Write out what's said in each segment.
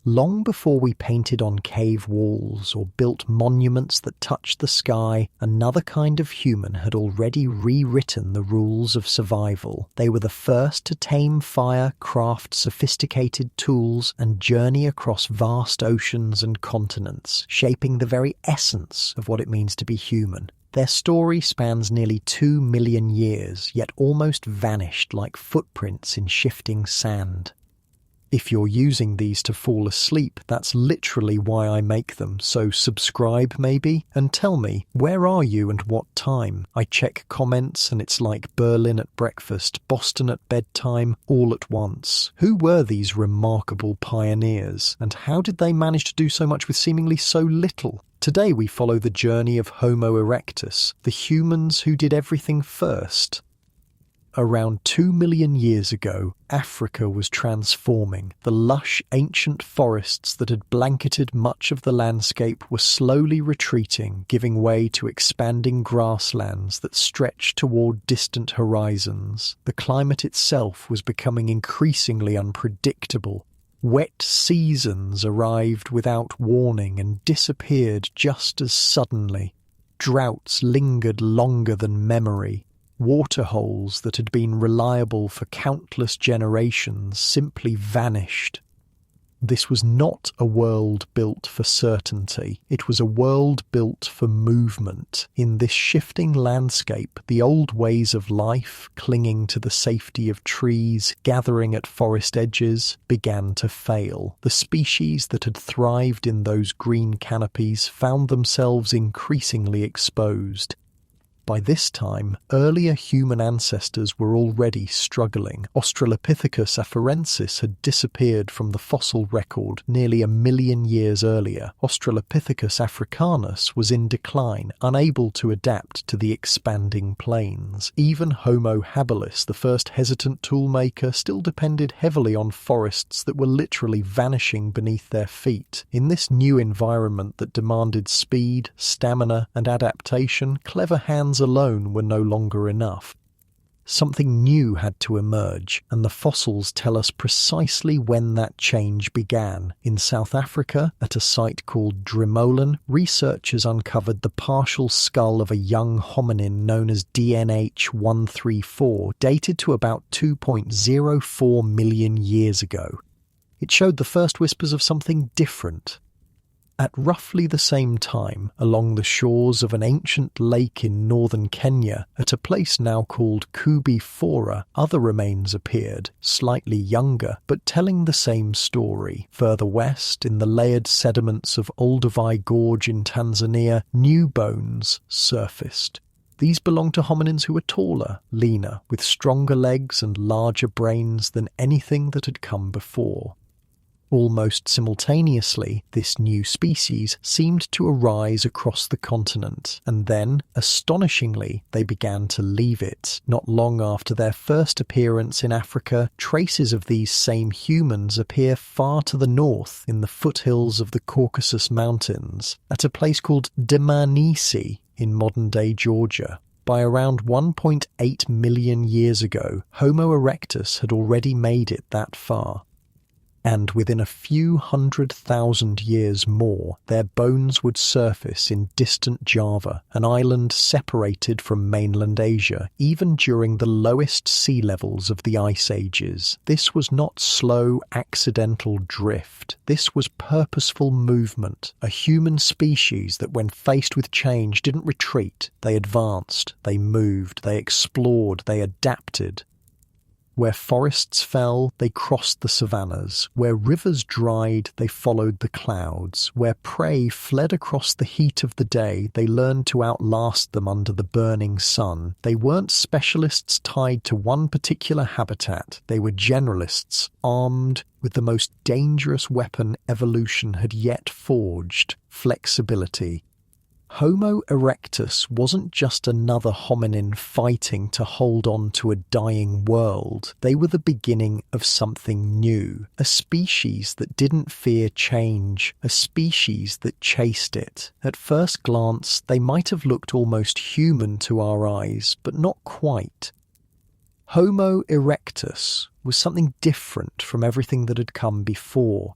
Long before we painted on cave walls or built monuments that touched the sky, another kind of human had already rewritten the rules of survival. They were the first to tame fire, craft sophisticated tools, and journey across vast oceans and continents, shaping the very essence of what it means to be human. Their story spans nearly 2 million years, yet almost vanished like footprints in shifting sand. If you're using these to fall asleep, that's literally why I make them, so subscribe maybe, and tell me, where are you and what time? I check comments and it's like Berlin at breakfast, Boston at bedtime, all at once. Who were these remarkable pioneers, and how did they manage to do so much with seemingly so little? Today we follow the journey of Homo erectus, the humans who did everything first. Around 2 million years ago, Africa was transforming. The lush, ancient forests that had blanketed much of the landscape were slowly retreating, giving way to expanding grasslands that stretched toward distant horizons. The climate itself was becoming increasingly unpredictable. Wet seasons arrived without warning and disappeared just as suddenly. Droughts lingered longer than memory. Waterholes that had been reliable for countless generations simply vanished. This was not a world built for certainty. It was a world built for movement. In this shifting landscape, the old ways of life, clinging to the safety of trees, gathering at forest edges, began to fail. The species that had thrived in those green canopies found themselves increasingly exposed. By this time, earlier human ancestors were already struggling. Australopithecus afarensis had disappeared from the fossil record nearly 1 million years earlier. Australopithecus africanus was in decline, unable to adapt to the expanding plains. Even Homo habilis, the first hesitant toolmaker, still depended heavily on forests that were literally vanishing beneath their feet. In this new environment that demanded speed, stamina, and adaptation, clever hands alone were no longer enough. Something new had to emerge, and the fossils tell us precisely when that change began. In South Africa, at a site called Drimolen, researchers uncovered the partial skull of a young hominin known as DNH134, dated to about 2.04 million years ago. It showed the first whispers of something different. At roughly the same time, along the shores of an ancient lake in northern Kenya, at a place now called Kubi Fora, other remains appeared, slightly younger, but telling the same story. Further west, in the layered sediments of Olduvai Gorge in Tanzania, new bones surfaced. These belonged to hominins who were taller, leaner, with stronger legs and larger brains than anything that had come before. Almost simultaneously, this new species seemed to arise across the continent, and then, astonishingly, they began to leave it. Not long after their first appearance in Africa, traces of these same humans appear far to the north in the foothills of the Caucasus Mountains, at a place called Dmanisi in modern-day Georgia. By around 1.8 million years ago, Homo erectus had already made it that far. And within a few 100,000 years more, their bones would surface in distant Java, an island separated from mainland Asia, even during the lowest sea levels of the ice ages. This was not slow, accidental drift. This was purposeful movement, a human species that when faced with change didn't retreat. They advanced, they moved, they explored, they adapted. Where forests fell, they crossed the savannas. Where rivers dried, they followed the clouds. Where prey fled across the heat of the day, they learned to outlast them under the burning sun. They weren't specialists tied to one particular habitat. They were generalists, armed with the most dangerous weapon evolution had yet forged: flexibility. Homo erectus wasn't just another hominin fighting to hold on to a dying world. They were the beginning of something new, a species that didn't fear change, a species that chased it. At first glance, they might have looked almost human to our eyes, but not quite. Homo erectus was something different from everything that had come before.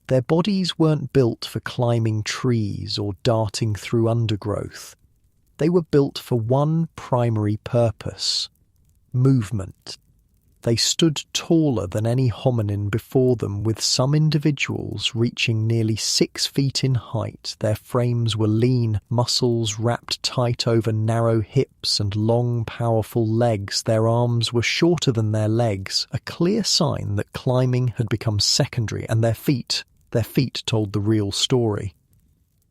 Their bodies weren't built for climbing trees or darting through undergrowth. They were built for one primary purpose: movement. They stood taller than any hominin before them, with some individuals reaching nearly 6 feet in height. Their frames were lean, muscles wrapped tight over narrow hips and long, powerful legs. Their arms were shorter than their legs, a clear sign that climbing had become secondary, and their feet told the real story.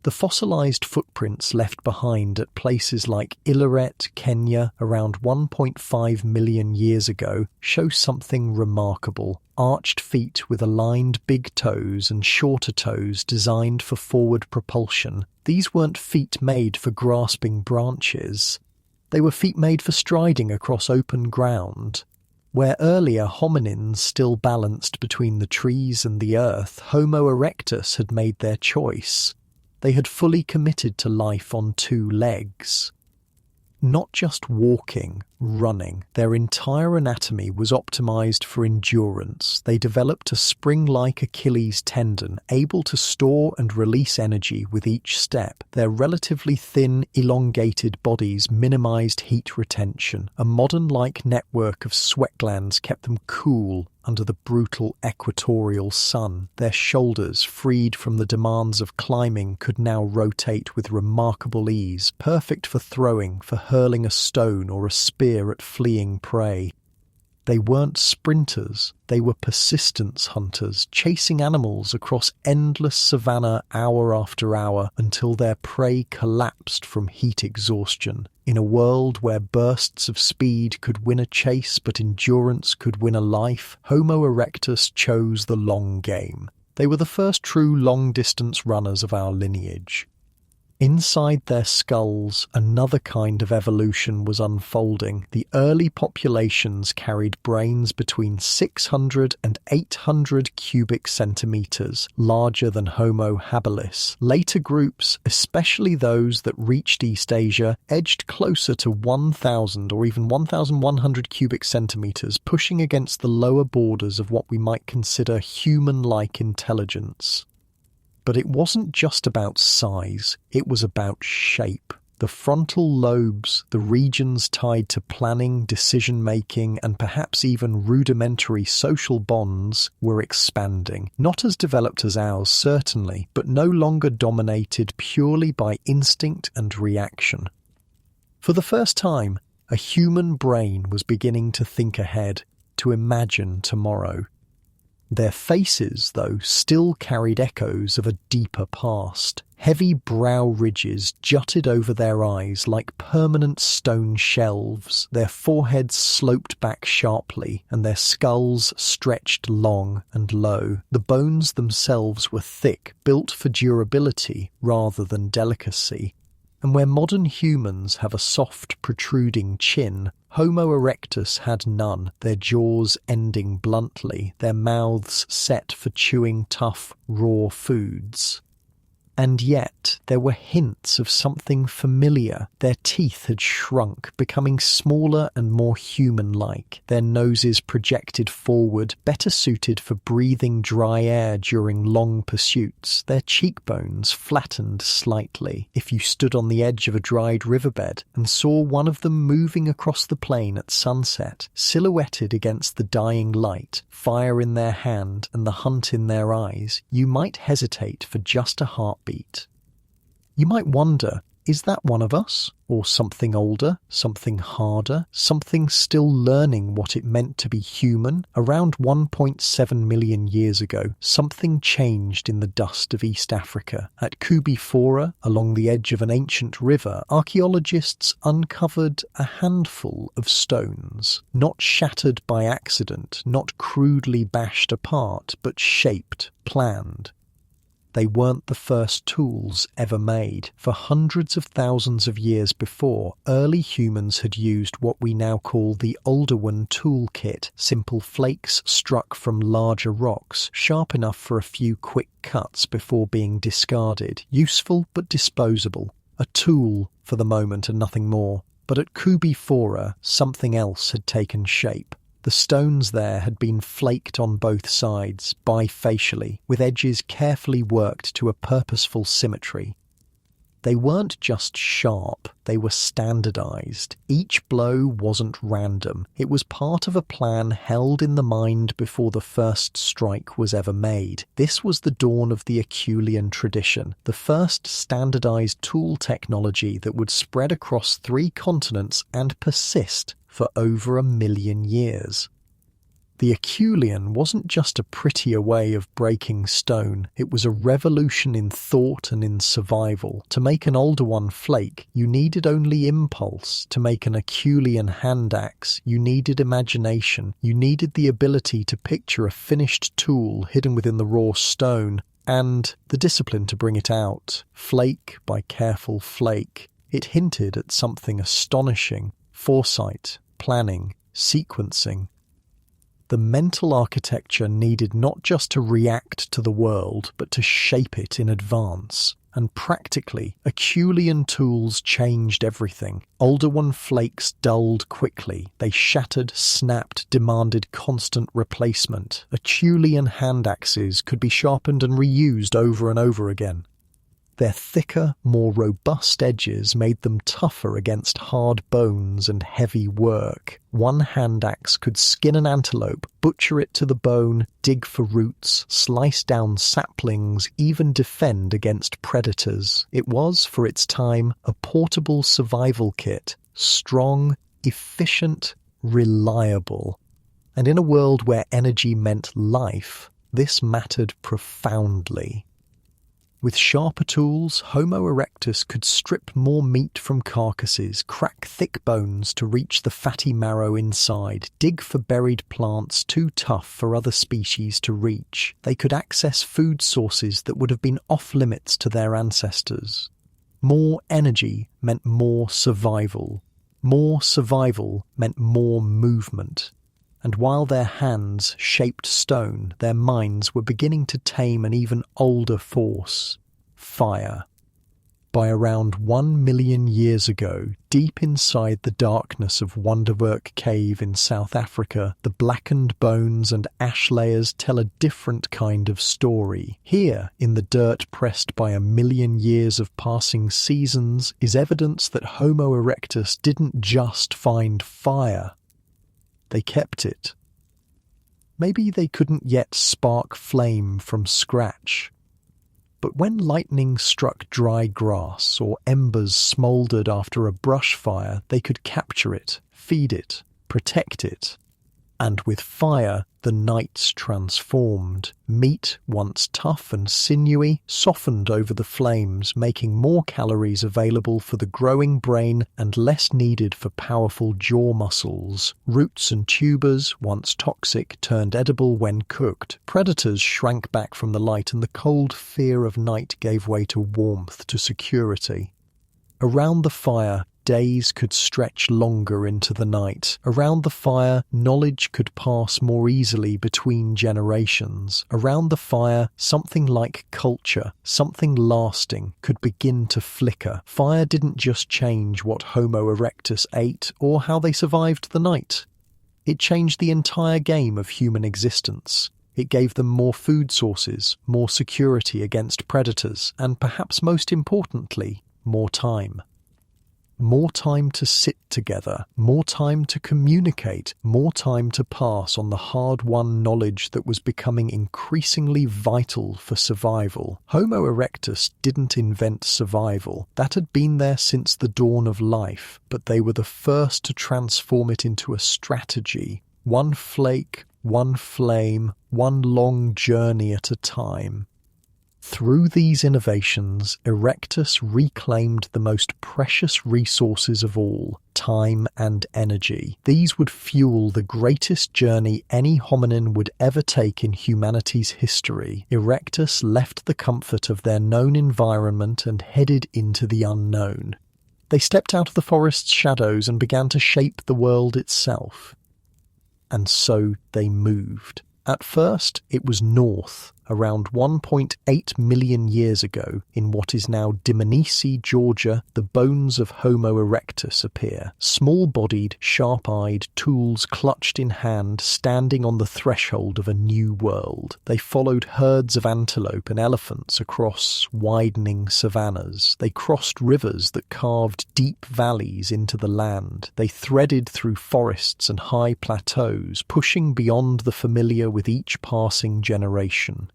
The fossilized footprints left behind at places like Illoret, Kenya, around 1.5 million years ago, show something remarkable. Arched feet with aligned big toes and shorter toes designed for forward propulsion. These weren't feet made for grasping branches. They were feet made for striding across open ground. Where earlier hominins still balanced between the trees and the earth, Homo erectus had made their choice. They had fully committed to life on 2 legs. Not just walking, running. Their entire anatomy was optimized for endurance. They developed a spring-like Achilles tendon, able to store and release energy with each step. Their relatively thin, elongated bodies minimized heat retention. A modern-like network of sweat glands kept them cool under the brutal equatorial sun. Their shoulders, freed from the demands of climbing, could now rotate with remarkable ease, perfect for throwing, for hurling a stone or a spear at fleeing prey. They weren't sprinters, they were persistence hunters, chasing animals across endless savanna hour after hour until their prey collapsed from heat exhaustion. In a world where bursts of speed could win a chase but endurance could win a life, Homo erectus chose the long game. They were the first true long-distance runners of our lineage. Inside their skulls, another kind of evolution was unfolding. The early populations carried brains between 600 and 800 cubic centimeters, larger than Homo habilis. Later groups, especially those that reached East Asia, edged closer to 1,000 or even 1,100 cubic centimeters, pushing against the lower borders of what we might consider human-like intelligence. But it wasn't just about size, it was about shape. The frontal lobes, the regions tied to planning, decision-making, and perhaps even rudimentary social bonds, were expanding. Not as developed as ours, certainly, but no longer dominated purely by instinct and reaction. For the first time, a human brain was beginning to think ahead, to imagine tomorrow. Their faces, though, still carried echoes of a deeper past. Heavy brow ridges jutted over their eyes like permanent stone shelves. Their foreheads sloped back sharply, and their skulls stretched long and low. The bones themselves were thick, built for durability rather than delicacy. And where modern humans have a soft, protruding chin, Homo erectus had none, their jaws ending bluntly, their mouths set for chewing tough, raw foods. And yet there were hints of something familiar. Their teeth had shrunk, becoming smaller and more human-like. Their noses projected forward, better suited for breathing dry air during long pursuits. Their cheekbones flattened slightly. If you stood on the edge of a dried riverbed and saw one of them moving across the plain at sunset, silhouetted against the dying light, fire in their hand and the hunt in their eyes, you might hesitate for just a heartbeat. You might wonder, is that one of us? Or something older, something harder, something still learning what it meant to be human? Around 1.7 million years ago, something changed in the dust of East Africa. At Kubifora, along the edge of an ancient river, archaeologists uncovered a handful of stones, not shattered by accident, not crudely bashed apart, but shaped, planned. They weren't the first tools ever made. For hundreds of thousands of years before, early humans had used what we now call the Oldowan toolkit, simple flakes struck from larger rocks, sharp enough for a few quick cuts before being discarded, useful but disposable. A tool for the moment and nothing more. But at Kubifora, something else had taken shape. The stones there had been flaked on both sides, bifacially, with edges carefully worked to a purposeful symmetry. They weren't just sharp, they were standardized. Each blow wasn't random. It was part of a plan held in the mind before the first strike was ever made. This was the dawn of the Acheulean tradition, the first standardized tool technology that would spread across 3 continents and persist for over 1 million years. The Acheulean wasn't just a prettier way of breaking stone, it was a revolution in thought and in survival. To make an older one flake, you needed only impulse. To make an Acheulean hand axe, you needed imagination. You needed the ability to picture a finished tool hidden within the raw stone, and the discipline to bring it out, flake by careful flake. It hinted at something astonishing: foresight, planning, sequencing. The mental architecture needed not just to react to the world, but to shape it in advance. And practically, Acheulean tools changed everything. Older one flakes dulled quickly. They shattered, snapped, demanded constant replacement. Acheulean hand axes could be sharpened and reused over and over again. Their thicker, more robust edges made them tougher against hard bones and heavy work. One hand axe could skin an antelope, butcher it to the bone, dig for roots, slice down saplings, even defend against predators. It was, for its time, a portable survival kit, strong, efficient, reliable. And in a world where energy meant life, this mattered profoundly. With sharper tools, Homo erectus could strip more meat from carcasses, crack thick bones to reach the fatty marrow inside, dig for buried plants too tough for other species to reach. They could access food sources that would have been off-limits to their ancestors. More energy meant more survival. More survival meant more movement. And while their hands shaped stone, their minds were beginning to tame an even older force: fire. By around 1 million years ago, deep inside the darkness of Wonderwerk Cave in South Africa, the blackened bones and ash layers tell a different kind of story. Here, in the dirt pressed by 1 million years of passing seasons, is evidence that Homo erectus didn't just find fire. They kept it. Maybe they couldn't yet spark flame from scratch. But when lightning struck dry grass or embers smouldered after a brush fire, they could capture it, feed it, protect it. And with fire, the nights transformed. Meat, once tough and sinewy, softened over the flames, making more calories available for the growing brain and less needed for powerful jaw muscles. Roots and tubers, once toxic, turned edible when cooked. Predators shrank back from the light, and the cold fear of night gave way to warmth, to security. Around the fire, days could stretch longer into the night. Around the fire, knowledge could pass more easily between generations. Around the fire, something like culture, something lasting, could begin to flicker. Fire didn't just change what Homo erectus ate or how they survived the night. It changed the entire game of human existence. It gave them more food sources, more security against predators, and perhaps most importantly, more time. More time to sit together, more time to communicate, more time to pass on the hard-won knowledge that was becoming increasingly vital for survival. Homo erectus didn't invent survival. That had been there since the dawn of life, but they were the first to transform it into a strategy. One flake, one flame, one long journey at a time. Through these innovations, Erectus reclaimed the most precious resources of all, time and energy. These would fuel the greatest journey any hominin would ever take in humanity's history. Erectus left the comfort of their known environment and headed into the unknown. They stepped out of the forest's shadows and began to shape the world itself. And so they moved. At first, it was north, Around 1.8 million years ago, in what is now Dmanisi, Georgia, the bones of Homo erectus appear. Small-bodied, sharp-eyed, tools clutched in hand, standing on the threshold of a new world. They followed herds of antelope and elephants across widening savannas. They crossed rivers that carved deep valleys into the land. They threaded through forests and high plateaus, pushing beyond the familiar with each passing generation.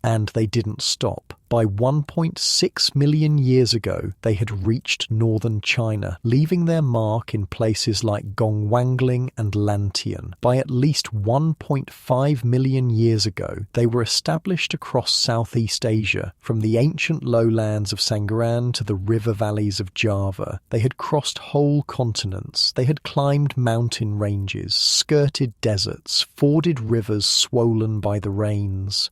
And they didn't stop. By 1.6 million years ago, they had reached northern China, leaving their mark in places like Gongwangling and Lantian. By at least 1.5 million years ago, they were established across Southeast Asia, from the ancient lowlands of Sanggaran to the river valleys of Java. They had crossed whole continents. They had climbed mountain ranges, skirted deserts, forded rivers swollen by the rains.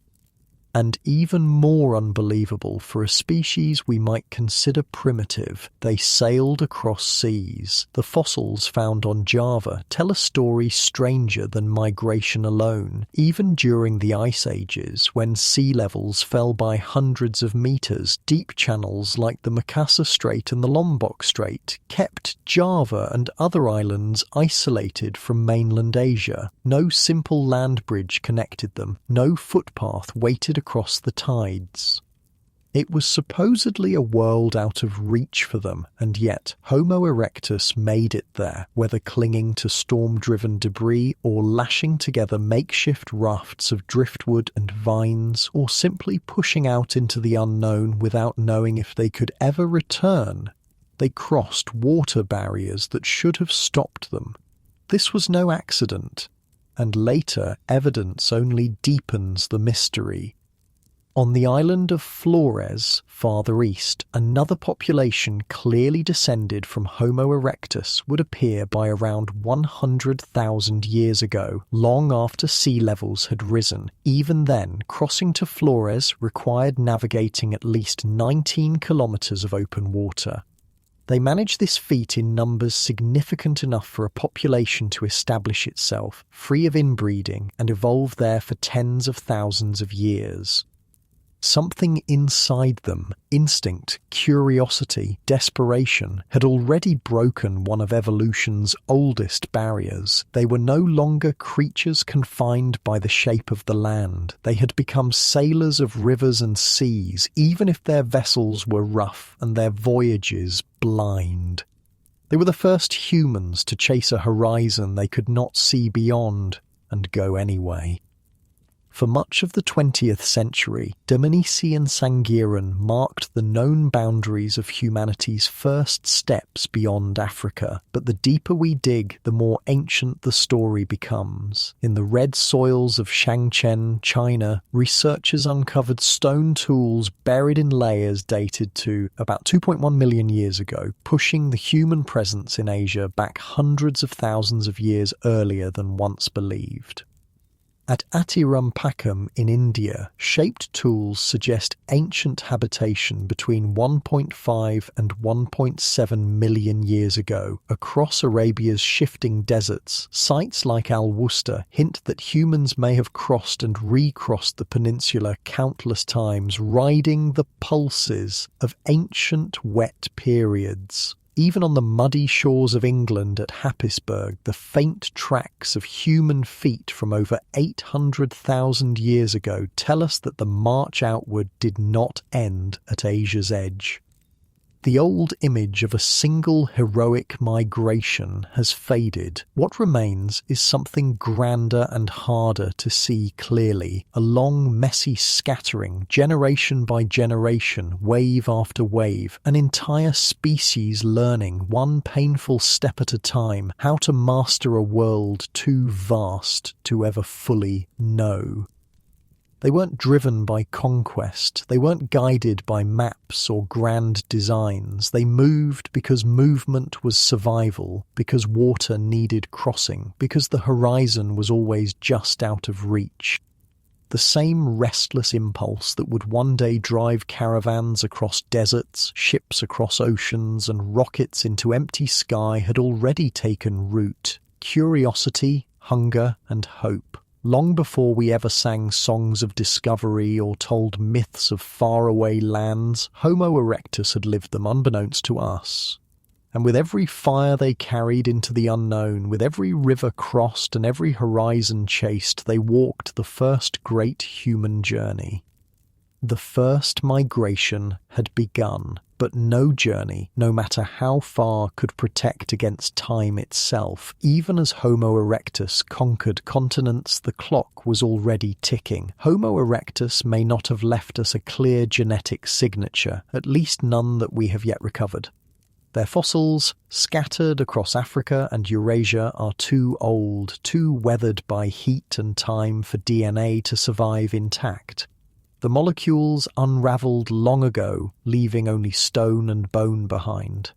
And even more unbelievable for a species we might consider primitive, they sailed across seas. The fossils found on Java tell a story stranger than migration alone. Even during the ice ages, when sea levels fell by hundreds of meters, deep channels like the Makassar Strait and the Lombok Strait kept Java and other islands isolated from mainland Asia. No simple land bridge connected them. No footpath waited across the tides. It was supposedly a world out of reach for them, and yet Homo erectus made it there, whether clinging to storm-driven debris or lashing together makeshift rafts of driftwood and vines, or simply pushing out into the unknown without knowing if they could ever return. They crossed water barriers that should have stopped them. This was no accident, and later evidence only deepens the mystery. On the island of Flores, farther east, another population clearly descended from Homo erectus would appear by around 100,000 years ago, long after sea levels had risen. Even then, crossing to Flores required navigating at least 19 kilometers of open water. They managed this feat in numbers significant enough for a population to establish itself, free of inbreeding, and evolve there for tens of thousands of years. Something inside them, instinct, curiosity, desperation, had already broken one of evolution's oldest barriers. They were no longer creatures confined by the shape of the land. They had become sailors of rivers and seas, even if their vessels were rough and their voyages blind. They were the first humans to chase a horizon they could not see beyond and go anyway. For much of the 20th century, Dmanisi and Sanggaran marked the known boundaries of humanity's first steps beyond Africa. But the deeper we dig, the more ancient the story becomes. In the red soils of Shangchen, China, researchers uncovered stone tools buried in layers dated to about 2.1 million years ago, pushing the human presence in Asia back hundreds of thousands of years earlier than once believed. At Atirampakam in India, shaped tools suggest ancient habitation between 1.5 and 1.7 million years ago. Across Arabia's shifting deserts, sites like Al-Wusta hint that humans may have crossed and recrossed the peninsula countless times, riding the pulses of ancient wet periods. Even on the muddy shores of England at Happisburgh, the faint tracks of human feet from over 800,000 years ago tell us that the march outward did not end at Asia's edge. The old image of a single heroic migration has faded. What remains is something grander and harder to see clearly, a long, messy scattering, generation by generation, wave after wave, an entire species learning, one painful step at a time, how to master a world too vast to ever fully know. They weren't driven by conquest, they weren't guided by maps or grand designs. They moved because movement was survival, because water needed crossing, because the horizon was always just out of reach. The same restless impulse that would one day drive caravans across deserts, ships across oceans, and rockets into empty sky had already taken root. Curiosity, hunger, and hope. Long before we ever sang songs of discovery or told myths of faraway lands, Homo erectus had lived them unbeknownst to us. And with every fire they carried into the unknown, with every river crossed and every horizon chased, they walked the first great human journey. The first migration had begun, but no journey, no matter how far, could protect against time itself. Even as Homo erectus conquered continents, the clock was already ticking. Homo erectus may not have left us a clear genetic signature, at least none that we have yet recovered. Their fossils, scattered across Africa and Eurasia, are too old, too weathered by heat and time for DNA to survive intact. The molecules unravelled long ago, leaving only stone and bone behind.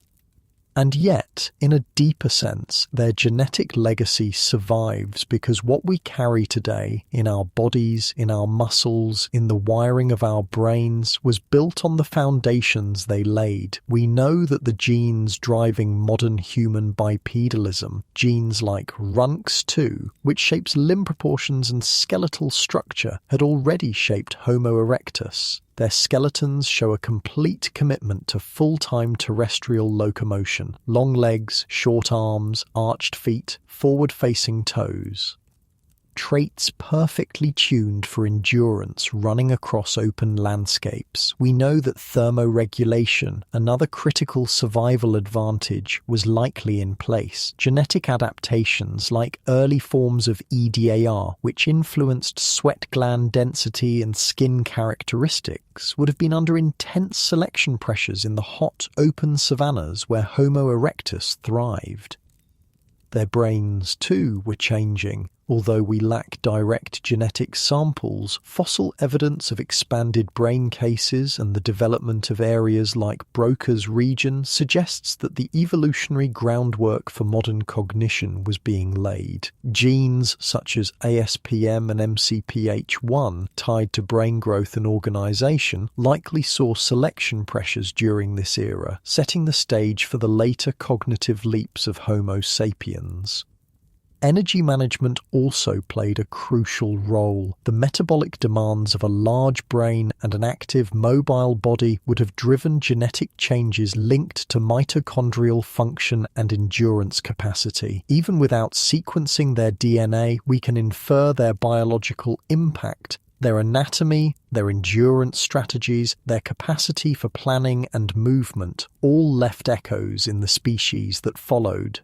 And yet, in a deeper sense, their genetic legacy survives because what we carry today, in our bodies, in our muscles, in the wiring of our brains, was built on the foundations they laid. We know that the genes driving modern human bipedalism, genes like RUNX2, which shapes limb proportions and skeletal structure, had already shaped Homo erectus. Their skeletons show a complete commitment to full-time terrestrial locomotion, long legs, short arms, arched feet, forward-facing toes. Traits perfectly tuned for endurance running across open landscapes. We know that thermoregulation, another critical survival advantage, was likely in place. Genetic adaptations like early forms of EDAR, which influenced sweat gland density and skin characteristics, would have been under intense selection pressures in the hot, open savannas where Homo erectus thrived. Their brains, too, were changing. Although we lack direct genetic samples, fossil evidence of expanded brain cases and the development of areas like Broca's region suggests that the evolutionary groundwork for modern cognition was being laid. Genes such as ASPM and MCPH1, tied to brain growth and organization, likely saw selection pressures during this era, setting the stage for the later cognitive leaps of Homo sapiens. Energy management also played a crucial role. The metabolic demands of a large brain and an active, mobile body would have driven genetic changes linked to mitochondrial function and endurance capacity. Even without sequencing their DNA, we can infer their biological impact. Their anatomy, their endurance strategies, their capacity for planning and movement all left echoes in the species that followed.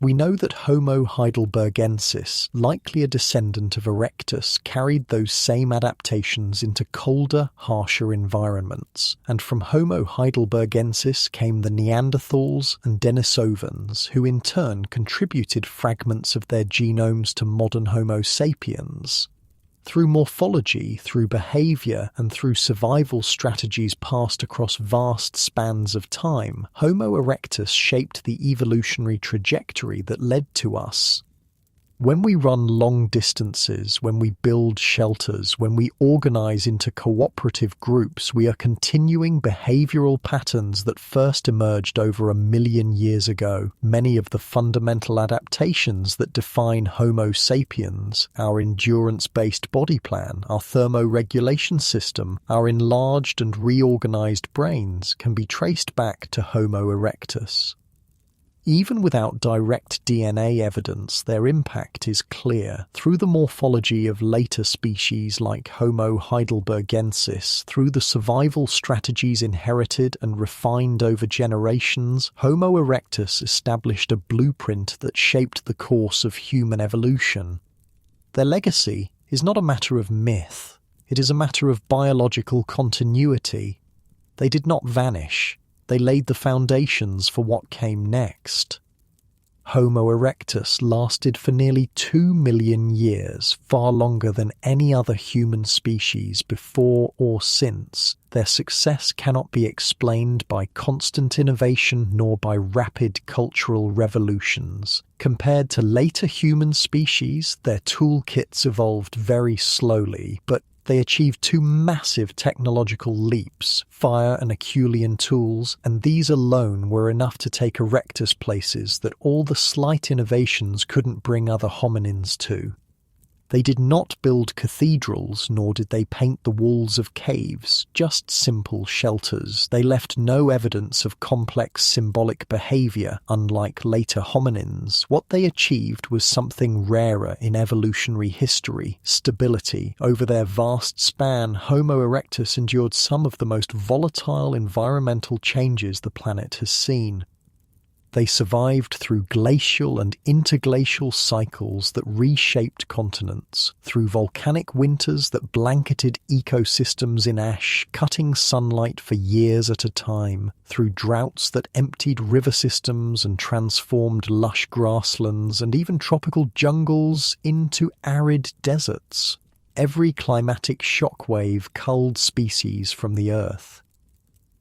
We know that Homo heidelbergensis, likely a descendant of erectus, carried those same adaptations into colder, harsher environments, and from Homo heidelbergensis came the Neanderthals and Denisovans, who in turn contributed fragments of their genomes to modern Homo sapiens. Through morphology, through behavior, and through survival strategies passed across vast spans of time, Homo erectus shaped the evolutionary trajectory that led to us. When we run long distances, when we build shelters, when we organize into cooperative groups, we are continuing behavioral patterns that first emerged over 1 million years ago. Many of the fundamental adaptations that define Homo sapiens, our endurance-based body plan, our thermoregulation system, our enlarged and reorganized brains, can be traced back to Homo erectus. Even without direct DNA evidence, their impact is clear. Through the morphology of later species like Homo heidelbergensis, through the survival strategies inherited and refined over generations, Homo erectus established a blueprint that shaped the course of human evolution. Their legacy is not a matter of myth. It is a matter of biological continuity. They did not vanish. They laid the foundations for what came next. Homo erectus lasted for nearly 2 million years, far longer than any other human species before or since. Their success cannot be explained by constant innovation nor by rapid cultural revolutions. Compared to later human species, their toolkits evolved very slowly, but they achieved 2 massive technological leaps, fire and Acheulean tools, and these alone were enough to take erectus places that all the slight innovations couldn't bring other hominins to. They did not build cathedrals, nor did they paint the walls of caves, just simple shelters. They left no evidence of complex symbolic behavior, unlike later hominins. What they achieved was something rarer in evolutionary history: stability. Over their vast span, Homo erectus endured some of the most volatile environmental changes the planet has seen. They survived through glacial and interglacial cycles that reshaped continents, through volcanic winters that blanketed ecosystems in ash, cutting sunlight for years at a time, through droughts that emptied river systems and transformed lush grasslands and even tropical jungles into arid deserts. Every climatic shockwave culled species from the earth.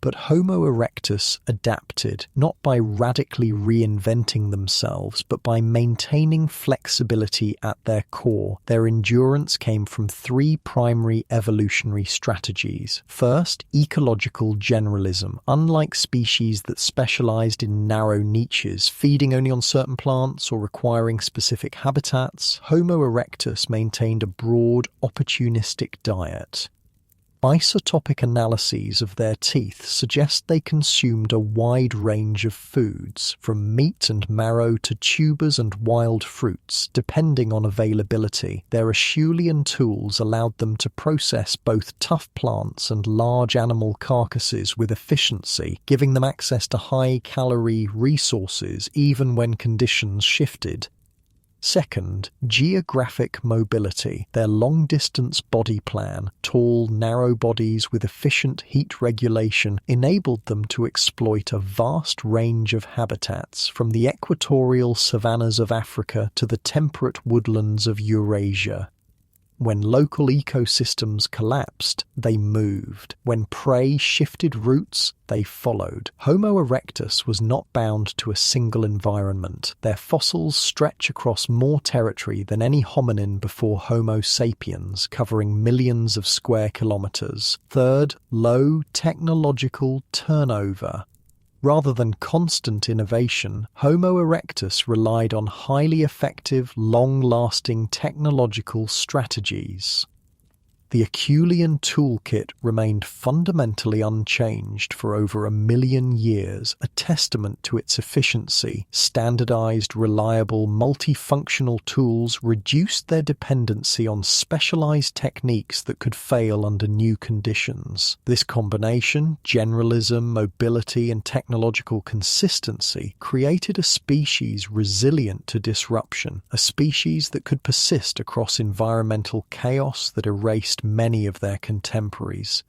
But Homo erectus adapted, not by radically reinventing themselves, but by maintaining flexibility at their core. Their endurance came from three primary evolutionary strategies. First, ecological generalism. Unlike species that specialized in narrow niches, feeding only on certain plants or requiring specific habitats, Homo erectus maintained a broad, opportunistic diet. Isotopic analyses of their teeth suggest they consumed a wide range of foods, from meat and marrow to tubers and wild fruits, depending on availability. Their Acheulean tools allowed them to process both tough plants and large animal carcasses with efficiency, giving them access to high-calorie resources even when conditions shifted. Second, geographic mobility. Their long-distance body plan, tall, narrow bodies with efficient heat regulation, enabled them to exploit a vast range of habitats, from the equatorial savannas of Africa to the temperate woodlands of Eurasia. When local ecosystems collapsed, they moved. When prey shifted routes, they followed. Homo erectus was not bound to a single environment. Their fossils stretch across more territory than any hominin before Homo sapiens, covering millions of square kilometers. Third, low technological turnover. Rather than constant innovation, Homo erectus relied on highly effective, long-lasting technological strategies. The Acheulean toolkit remained fundamentally unchanged for over 1 million years, a testament to its efficiency. Standardized, reliable, multifunctional tools reduced their dependency on specialized techniques that could fail under new conditions. This combination, generalism, mobility, and technological consistency, created a species resilient to disruption, a species that could persist across environmental chaos that erased many of their contemporaries.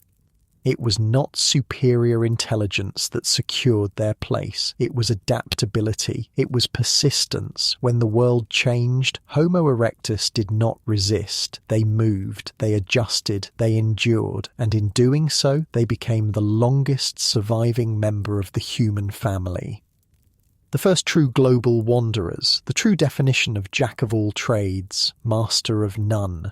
It was not superior intelligence that secured their place. It was adaptability. It was persistence. When the world changed, Homo erectus did not resist. They moved, they adjusted, they endured, and in doing so, they became the longest surviving member of the human family. The first true global wanderers, the true definition of jack of all trades, master of none.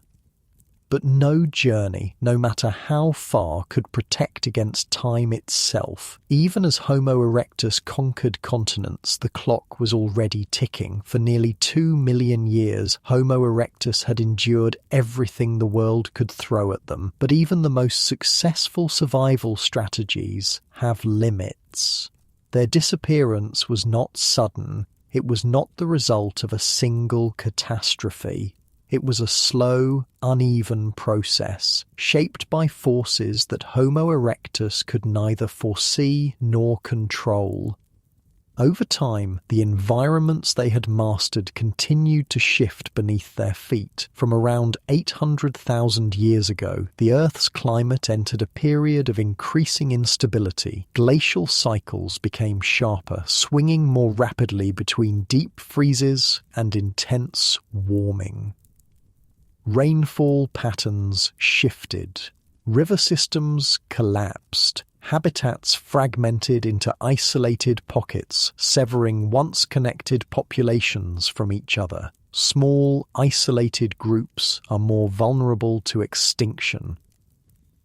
But no journey, no matter how far, could protect against time itself. Even as Homo erectus conquered continents, the clock was already ticking. For nearly 2 million years, Homo erectus had endured everything the world could throw at them. But even the most successful survival strategies have limits. Their disappearance was not sudden. It was not the result of a single catastrophe. It was a slow, uneven process, shaped by forces that Homo erectus could neither foresee nor control. Over time, the environments they had mastered continued to shift beneath their feet. From around 800,000 years ago, the Earth's climate entered a period of increasing instability. Glacial cycles became sharper, swinging more rapidly between deep freezes and intense warming. Rainfall patterns shifted. River systems collapsed. Habitats fragmented into isolated pockets, severing once connected populations from each other. Small, isolated groups are more vulnerable to extinction.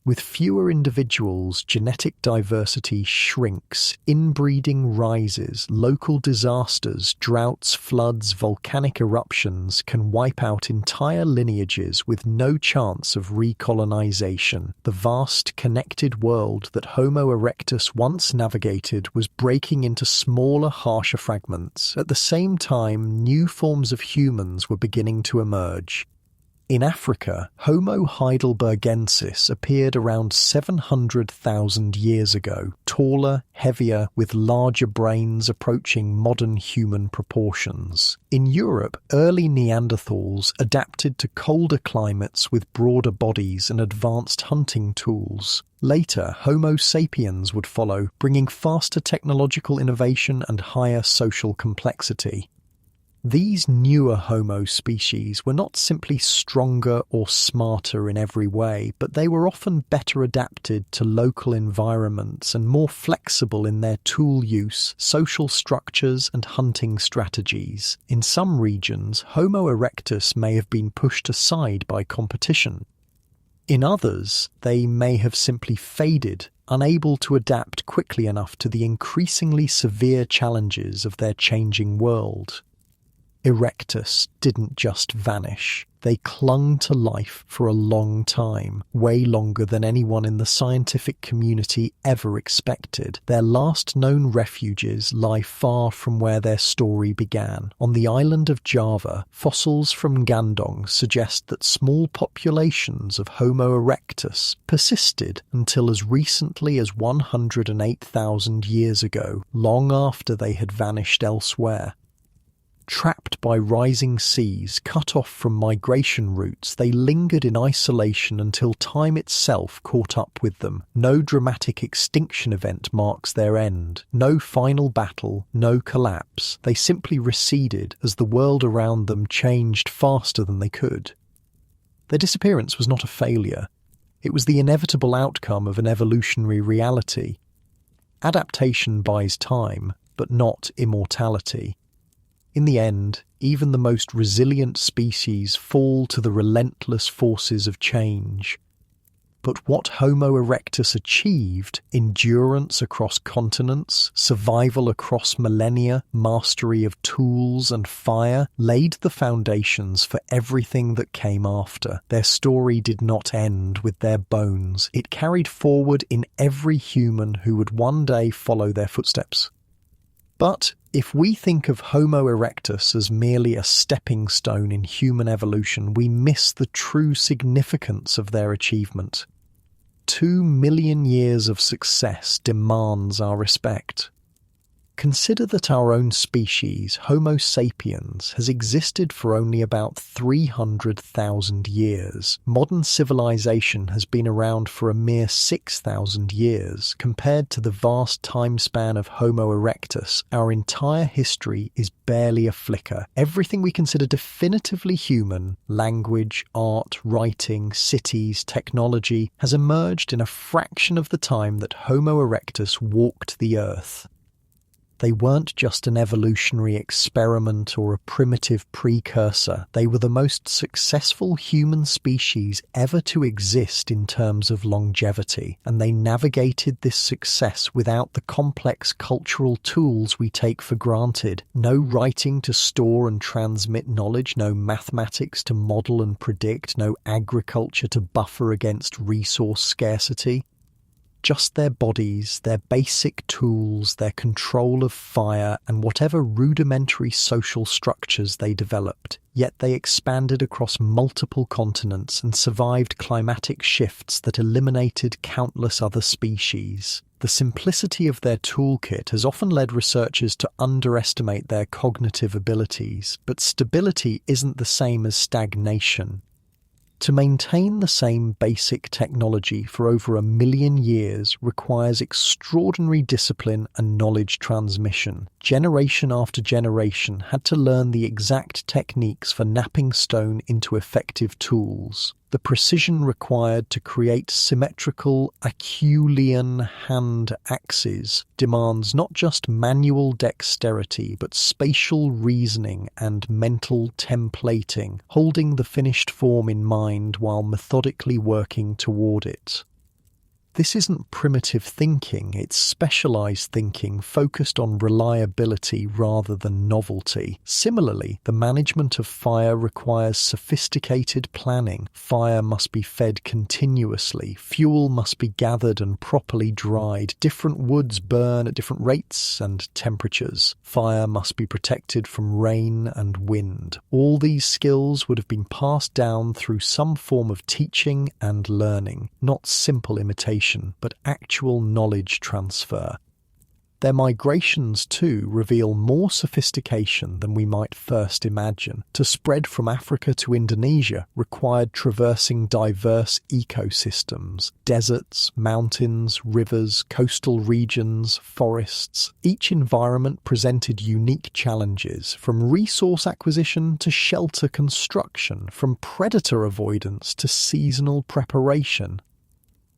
With fewer individuals, genetic diversity shrinks, inbreeding rises, local disasters, droughts, floods, volcanic eruptions can wipe out entire lineages with no chance of recolonization. The vast, connected world that Homo erectus once navigated was breaking into smaller, harsher fragments. At the same time, new forms of humans were beginning to emerge. In Africa, Homo heidelbergensis appeared around 700,000 years ago, taller, heavier, with larger brains approaching modern human proportions. In Europe, early Neanderthals adapted to colder climates with broader bodies and advanced hunting tools. Later, Homo sapiens would follow, bringing faster technological innovation and higher social complexity. These newer Homo species were not simply stronger or smarter in every way, but they were often better adapted to local environments and more flexible in their tool use, social structures, and hunting strategies. In some regions, Homo erectus may have been pushed aside by competition. In others, they may have simply faded, unable to adapt quickly enough to the increasingly severe challenges of their changing world. Erectus didn't just vanish. They clung to life for a long time, way longer than anyone in the scientific community ever expected. Their last known refuges lie far from where their story began. On the island of Java, fossils from Gandong suggest that small populations of Homo erectus persisted until as recently as 108,000 years ago, long after they had vanished elsewhere. Trapped by rising seas, cut off from migration routes, they lingered in isolation until time itself caught up with them. No dramatic extinction event marks their end. No final battle, no collapse. They simply receded as the world around them changed faster than they could. Their disappearance was not a failure. It was the inevitable outcome of an evolutionary reality. Adaptation buys time, but not immortality. In the end, even the most resilient species fall to the relentless forces of change. But what Homo erectus achieved, endurance across continents, survival across millennia, mastery of tools and fire, laid the foundations for everything that came after. Their story did not end with their bones. It carried forward in every human who would one day follow their footsteps. But if we think of Homo erectus as merely a stepping stone in human evolution, we miss the true significance of their achievement. 2 million years of success demands our respect. Consider that our own species, Homo sapiens, has existed for only about 300,000 years. Modern civilization has been around for a mere 6,000 years. Compared to the vast time span of Homo erectus, our entire history is barely a flicker. Everything we consider definitively human, language, art, writing, cities, technology, has emerged in a fraction of the time that Homo erectus walked the earth. They weren't just an evolutionary experiment or a primitive precursor. They were the most successful human species ever to exist in terms of longevity, and they navigated this success without the complex cultural tools we take for granted. No writing to store and transmit knowledge, no mathematics to model and predict, no agriculture to buffer against resource scarcity. Just their bodies, their basic tools, their control of fire, and whatever rudimentary social structures they developed. Yet they expanded across multiple continents and survived climatic shifts that eliminated countless other species. The simplicity of their toolkit has often led researchers to underestimate their cognitive abilities, but stability isn't the same as stagnation. To maintain the same basic technology for over 1 million years requires extraordinary discipline and knowledge transmission. Generation after generation had to learn the exact techniques for knapping stone into effective tools. The precision required to create symmetrical Acheulean hand axes demands not just manual dexterity but spatial reasoning and mental templating, holding the finished form in mind while methodically working toward it. This isn't primitive thinking, it's specialized thinking focused on reliability rather than novelty. Similarly, the management of fire requires sophisticated planning. Fire must be fed continuously, fuel must be gathered and properly dried, different woods burn at different rates and temperatures. Fire must be protected from rain and wind. All these skills would have been passed down through some form of teaching and learning, not simple imitation, but actual knowledge transfer. Their migrations, too, reveal more sophistication than we might first imagine. To spread from Africa to Indonesia required traversing diverse ecosystems, deserts, mountains, rivers, coastal regions, forests. Each environment presented unique challenges, from resource acquisition to shelter construction, from predator avoidance to seasonal preparation.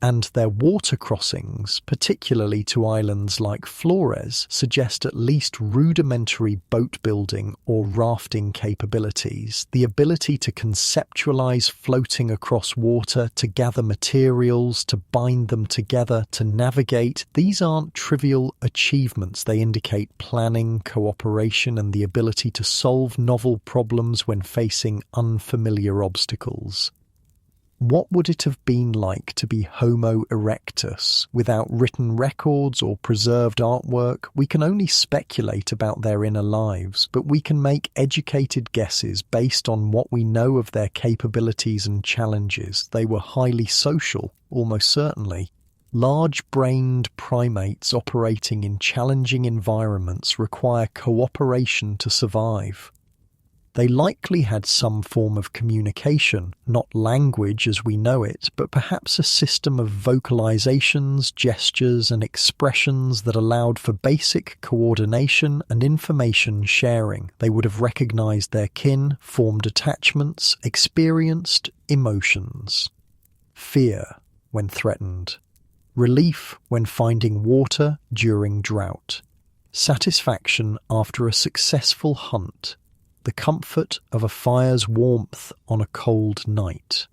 And their water crossings, particularly to islands like Flores, suggest at least rudimentary boat building or rafting capabilities. The ability to conceptualize floating across water, to gather materials, to bind them together, to navigate. These aren't trivial achievements. They indicate planning, cooperation, and the ability to solve novel problems when facing unfamiliar obstacles. What would it have been like to be Homo erectus? Without written records or preserved artwork, we can only speculate about their inner lives, but we can make educated guesses based on what we know of their capabilities and challenges. They were highly social, almost certainly. Large-brained primates operating in challenging environments require cooperation to survive. They likely had some form of communication, not language as we know it, but perhaps a system of vocalizations, gestures, and expressions that allowed for basic coordination and information sharing. They would have recognized their kin, formed attachments, experienced emotions. Fear when threatened. Relief when finding water during drought. Satisfaction after a successful hunt. The comfort of a fire's warmth on a cold night.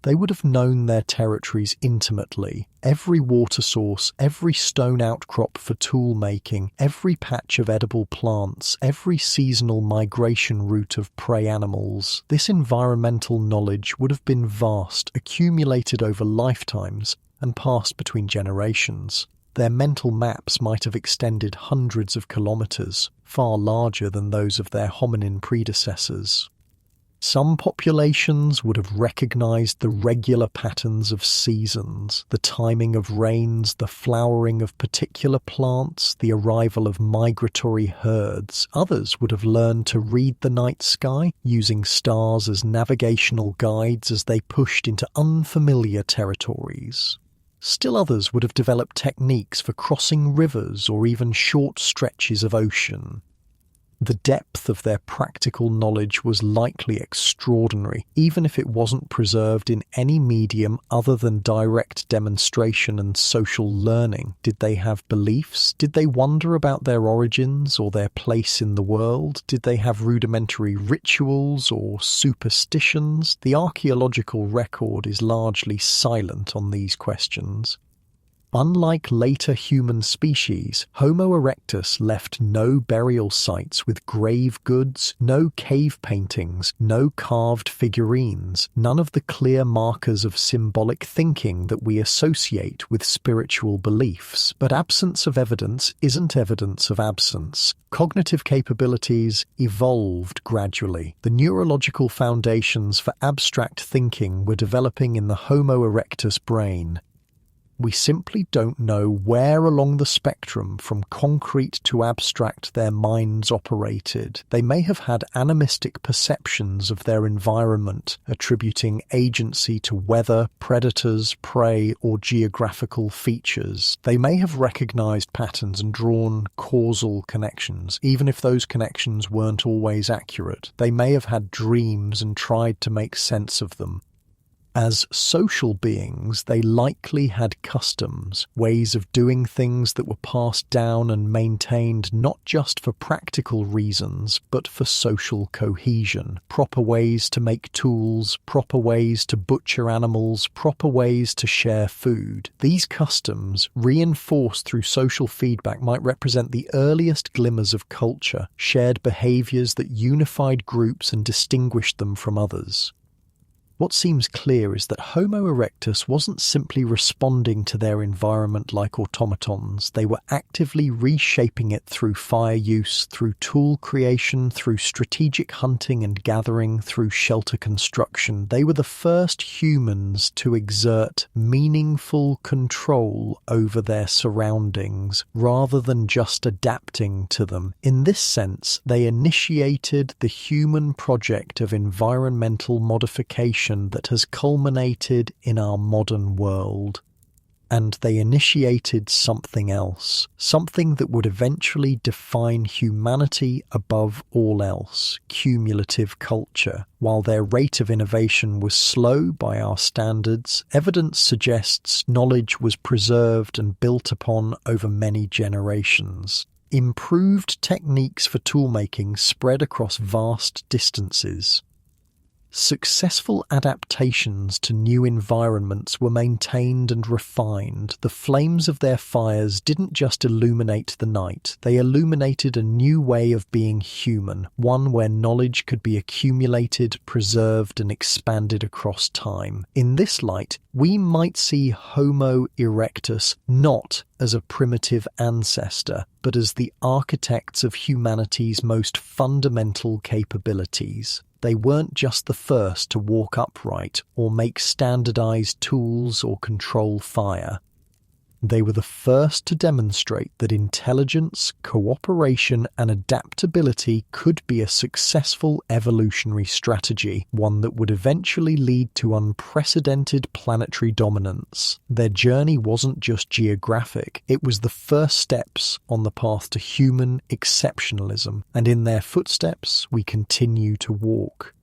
They would have known their territories intimately, every water source, every stone outcrop for tool making, every patch of edible plants, every seasonal migration route of prey animals. This environmental knowledge would have been vast, accumulated over lifetimes, and passed between generations. Their mental maps might have extended hundreds of kilometers, far larger than those of their hominin predecessors. Some populations would have recognized the regular patterns of seasons, the timing of rains, the flowering of particular plants, the arrival of migratory herds. Others would have learned to read the night sky, using stars as navigational guides as they pushed into unfamiliar territories. Still others would have developed techniques for crossing rivers or even short stretches of ocean. The depth of their practical knowledge was likely extraordinary, even if it wasn't preserved in any medium other than direct demonstration and social learning. Did they have beliefs? Did they wonder about their origins or their place in the world? Did they have rudimentary rituals or superstitions? The archaeological record is largely silent on these questions. Unlike later human species, Homo erectus left no burial sites with grave goods, no cave paintings, no carved figurines, none of the clear markers of symbolic thinking that we associate with spiritual beliefs. But absence of evidence isn't evidence of absence. Cognitive capabilities evolved gradually. The neurological foundations for abstract thinking were developing in the Homo erectus brain. We simply don't know where along the spectrum from concrete to abstract their minds operated. They may have had animistic perceptions of their environment, attributing agency to weather, predators, prey, or geographical features. They may have recognized patterns and drawn causal connections, even if those connections weren't always accurate. They may have had dreams and tried to make sense of them. As social beings, they likely had customs, ways of doing things that were passed down and maintained not just for practical reasons, but for social cohesion. Proper ways to make tools, proper ways to butcher animals, proper ways to share food. These customs, reinforced through social feedback, might represent the earliest glimmers of culture, shared behaviors that unified groups and distinguished them from others. What seems clear is that Homo erectus wasn't simply responding to their environment like automatons. They were actively reshaping it through fire use, through tool creation, through strategic hunting and gathering, through shelter construction. They were the first humans to exert meaningful control over their surroundings, rather than just adapting to them. In this sense, they initiated the human project of environmental modification that has culminated in our modern world. And they initiated something else, something that would eventually define humanity above all else: cumulative culture. While their rate of innovation was slow by our standards, evidence suggests knowledge was preserved and built upon over many generations. Improved techniques for toolmaking spread across vast distances. Successful adaptations to new environments were maintained and refined. The flames of their fires didn't just illuminate the night, they illuminated a new way of being human, one where knowledge could be accumulated, preserved, and expanded across time. In this light, we might see Homo erectus not as a primitive ancestor, but as the architects of humanity's most fundamental capabilities. They weren't just the first to walk upright or make standardized tools or control fire. They were the first to demonstrate that intelligence, cooperation, and adaptability could be a successful evolutionary strategy, one that would eventually lead to unprecedented planetary dominance. Their journey wasn't just geographic, it was the first steps on the path to human exceptionalism, and in their footsteps we continue to walk.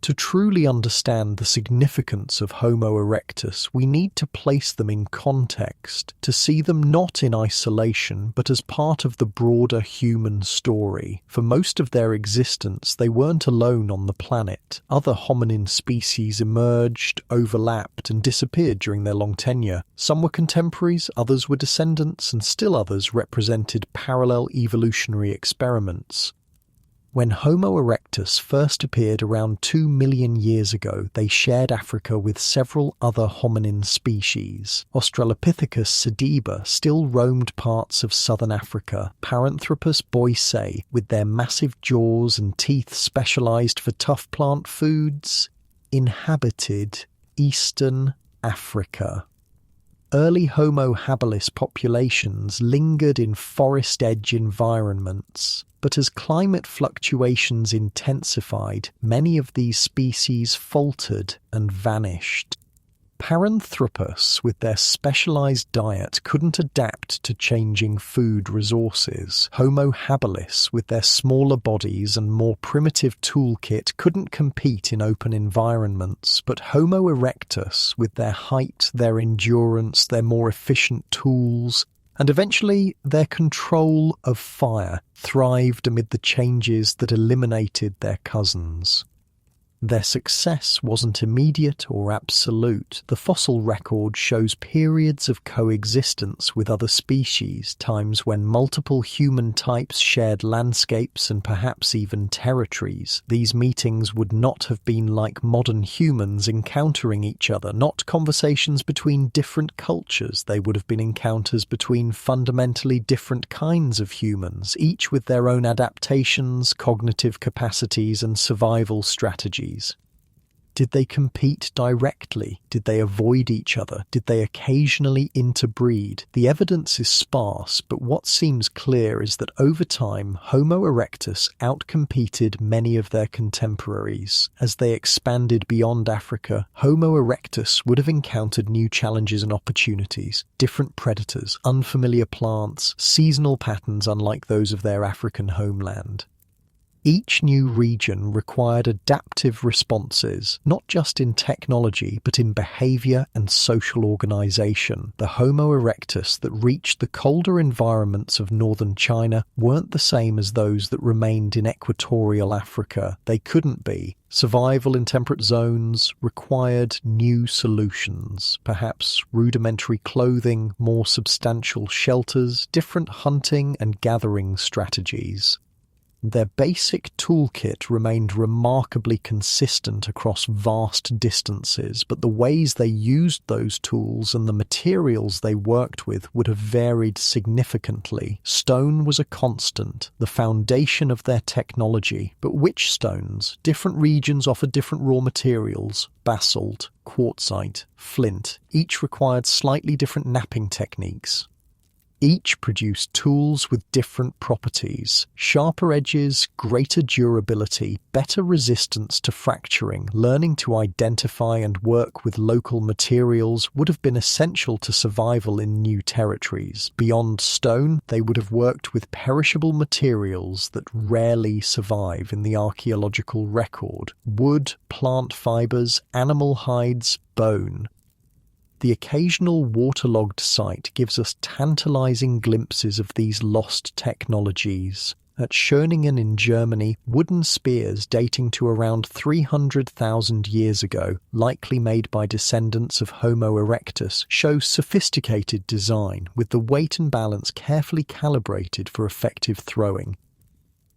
To truly understand the significance of Homo erectus, we need to place them in context, to see them not in isolation, but as part of the broader human story. For most of their existence, they weren't alone on the planet. Other hominin species emerged, overlapped, and disappeared during their long tenure. Some were contemporaries, others were descendants, and still others represented parallel evolutionary experiments. When Homo erectus first appeared around 2 million years ago, they shared Africa with several other hominin species. Australopithecus sediba still roamed parts of southern Africa. Paranthropus boisei, with their massive jaws and teeth specialized for tough plant foods, inhabited eastern Africa. Early Homo habilis populations lingered in forest edge environments, but as climate fluctuations intensified, many of these species faltered and vanished. Paranthropus, with their specialized diet, couldn't adapt to changing food resources. Homo habilis, with their smaller bodies and more primitive toolkit, couldn't compete in open environments. But Homo erectus, with their height, their endurance, their more efficient tools, and eventually their control of fire, thrived amid the changes that eliminated their cousins. Their success wasn't immediate or absolute. The fossil record shows periods of coexistence with other species, times when multiple human types shared landscapes and perhaps even territories. These meetings would not have been like modern humans encountering each other, not conversations between different cultures. They would have been encounters between fundamentally different kinds of humans, each with their own adaptations, cognitive capacities, and survival strategies. Did they compete directly? Did they avoid each other? Did they occasionally interbreed? The evidence is sparse, but what seems clear is that over time, Homo erectus outcompeted many of their contemporaries. As they expanded beyond Africa, Homo erectus would have encountered new challenges and opportunities, different predators, unfamiliar plants, seasonal patterns unlike those of their African homeland. Each new region required adaptive responses, not just in technology but in behavior and social organization. The Homo erectus that reached the colder environments of northern China weren't the same as those that remained in equatorial Africa. They couldn't be. Survival in temperate zones required new solutions, perhaps rudimentary clothing, more substantial shelters, different hunting and gathering strategies. Their basic toolkit remained remarkably consistent across vast distances, but the ways they used those tools and the materials they worked with would have varied significantly. Stone was a constant, the foundation of their technology. But which stones? Different regions offered different raw materials. Basalt, quartzite, flint. Each required slightly different knapping techniques. Each produced tools with different properties: sharper edges, greater durability, better resistance to fracturing. Learning to identify and work with local materials would have been essential to survival in new territories. Beyond stone, they would have worked with perishable materials that rarely survive in the archaeological record: wood, plant fibers, animal hides, bone. The occasional waterlogged site gives us tantalizing glimpses of these lost technologies. At Schöningen in Germany, wooden spears dating to around 300,000 years ago, likely made by descendants of Homo erectus, show sophisticated design, with the weight and balance carefully calibrated for effective throwing.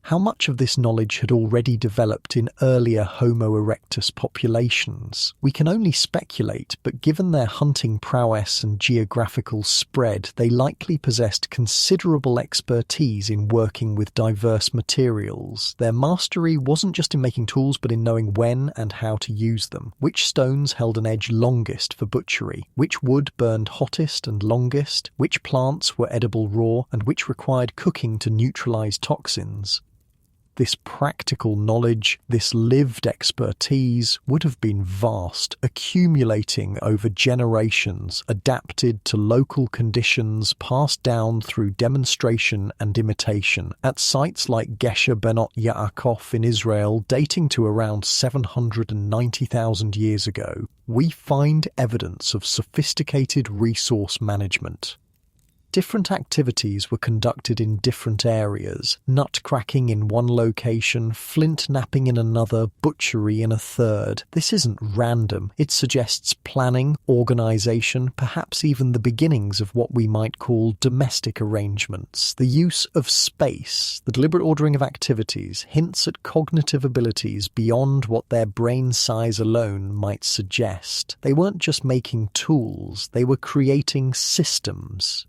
How much of this knowledge had already developed in earlier Homo erectus populations? We can only speculate, but given their hunting prowess and geographical spread, they likely possessed considerable expertise in working with diverse materials. Their mastery wasn't just in making tools, but in knowing when and how to use them. Which stones held an edge longest for butchery? Which wood burned hottest and longest? Which plants were edible raw, and which required cooking to neutralize toxins? This practical knowledge, this lived expertise, would have been vast, accumulating over generations, adapted to local conditions, passed down through demonstration and imitation. At sites like Gesher Benot Yaakov in Israel, dating to around 790,000 years ago, we find evidence of sophisticated resource management. Different activities were conducted in different areas: nut cracking in one location, flint knapping in another, butchery in a third. This isn't random. It suggests planning, organization, perhaps even the beginnings of what we might call domestic arrangements. The use of space, the deliberate ordering of activities, hints at cognitive abilities beyond what their brain size alone might suggest. They weren't just making tools, they were creating systems.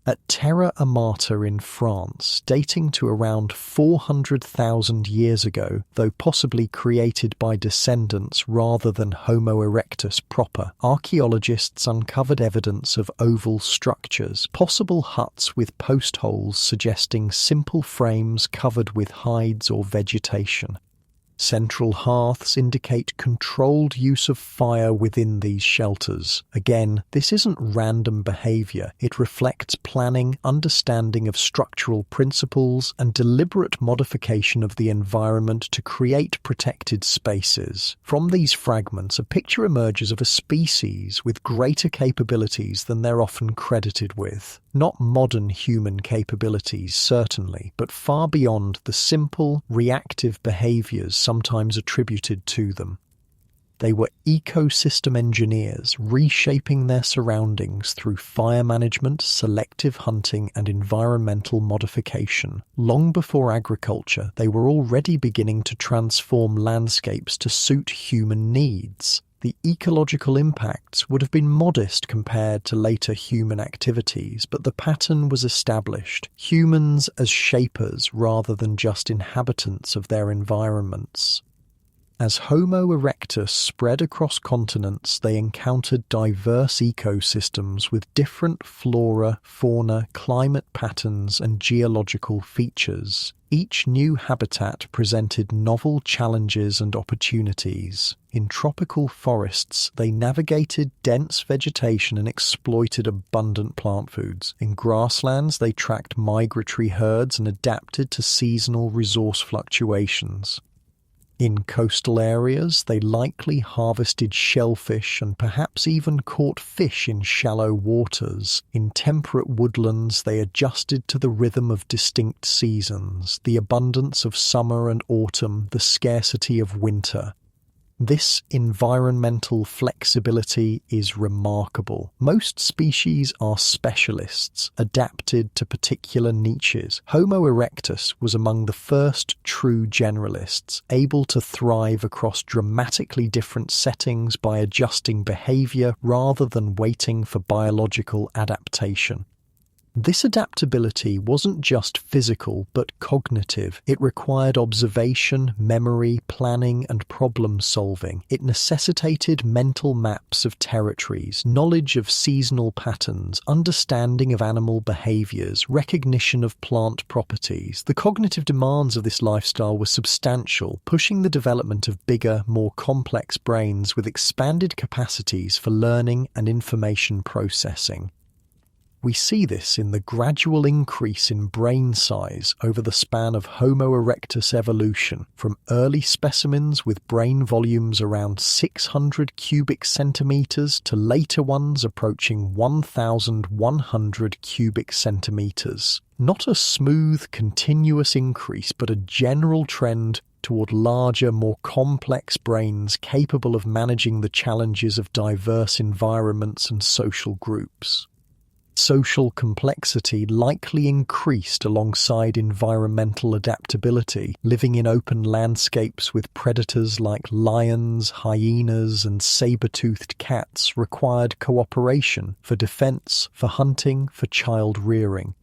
At Terra Amata in France, dating to around 400,000 years ago, though possibly created by descendants rather than Homo erectus proper, archaeologists uncovered evidence of oval structures, possible huts with post holes suggesting simple frames covered with hides or vegetation. Central hearths indicate controlled use of fire within these shelters. Again, this isn't random behavior. It reflects planning, understanding of structural principles, and deliberate modification of the environment to create protected spaces. From these fragments, a picture emerges of a species with greater capabilities than they're often credited with. Not modern human capabilities, certainly, but far beyond the simple, reactive behaviors sometimes attributed to them. They were ecosystem engineers, reshaping their surroundings through fire management, selective hunting, and environmental modification. Long before agriculture, they were already beginning to transform landscapes to suit human needs. The ecological impacts would have been modest compared to later human activities, but the pattern was established: humans as shapers rather than just inhabitants of their environments. As Homo erectus spread across continents, they encountered diverse ecosystems with different flora, fauna, climate patterns, and geological features. Each new habitat presented novel challenges and opportunities. In tropical forests, they navigated dense vegetation and exploited abundant plant foods. In grasslands, they tracked migratory herds and adapted to seasonal resource fluctuations. In coastal areas, they likely harvested shellfish and perhaps even caught fish in shallow waters. In temperate woodlands, they adjusted to the rhythm of distinct seasons, the abundance of summer and autumn, the scarcity of winter. This environmental flexibility is remarkable. Most species are specialists, adapted to particular niches. Homo erectus was among the first true generalists, able to thrive across dramatically different settings by adjusting behavior rather than waiting for biological adaptation. This adaptability wasn't just physical but cognitive. It required observation, memory, planning, and problem solving. It necessitated mental maps of territories, knowledge of seasonal patterns, understanding of animal behaviors, recognition of plant properties. The cognitive demands of this lifestyle were substantial, pushing the development of bigger, more complex brains with expanded capacities for learning and information processing. We see this in the gradual increase in brain size over the span of Homo erectus evolution, from early specimens with brain volumes around 600 cubic centimeters to later ones approaching 1,100 cubic centimeters. Not a smooth, continuous increase, but a general trend toward larger, more complex brains capable of managing the challenges of diverse environments and social groups. Social complexity likely increased alongside environmental adaptability. Living in open landscapes with predators like lions, hyenas, and saber-toothed cats required cooperation for defense, for hunting, for child rearing.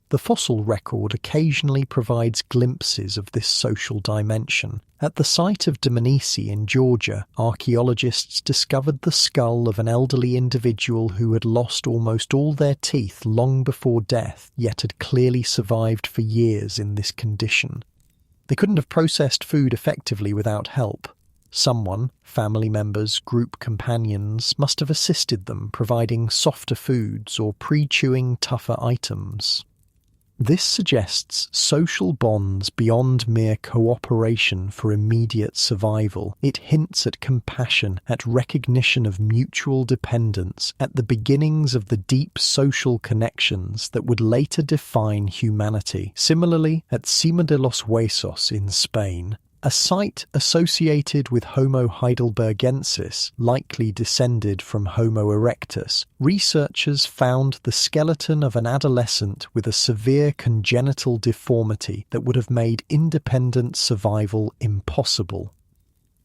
The fossil record occasionally provides glimpses of this social dimension. At the site of Dmanisi in Georgia, archaeologists discovered the skull of an elderly individual who had lost almost all their teeth long before death, yet had clearly survived for years in this condition. They couldn't have processed food effectively without help. Someone, family members, group companions, must have assisted them, providing softer foods or pre-chewing tougher items. This suggests social bonds beyond mere cooperation for immediate survival. It hints at compassion, at recognition of mutual dependence, at the beginnings of the deep social connections that would later define humanity. Similarly, at Cima de los Huesos in Spain, a site associated with Homo heidelbergensis, likely descended from Homo erectus, researchers found the skeleton of an adolescent with a severe congenital deformity that would have made independent survival impossible.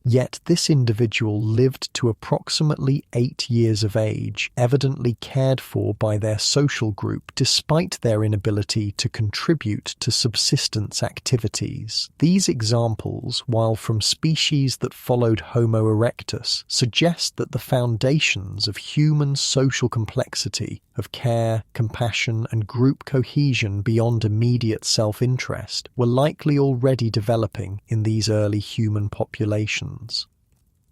Yet this individual lived to approximately 8 years of age, evidently cared for by their social group despite their inability to contribute to subsistence activities. These examples, while from species that followed Homo erectus, suggest that the foundations of human social complexity, of care, compassion, and group cohesion beyond immediate self-interest, were likely already developing in these early human populations.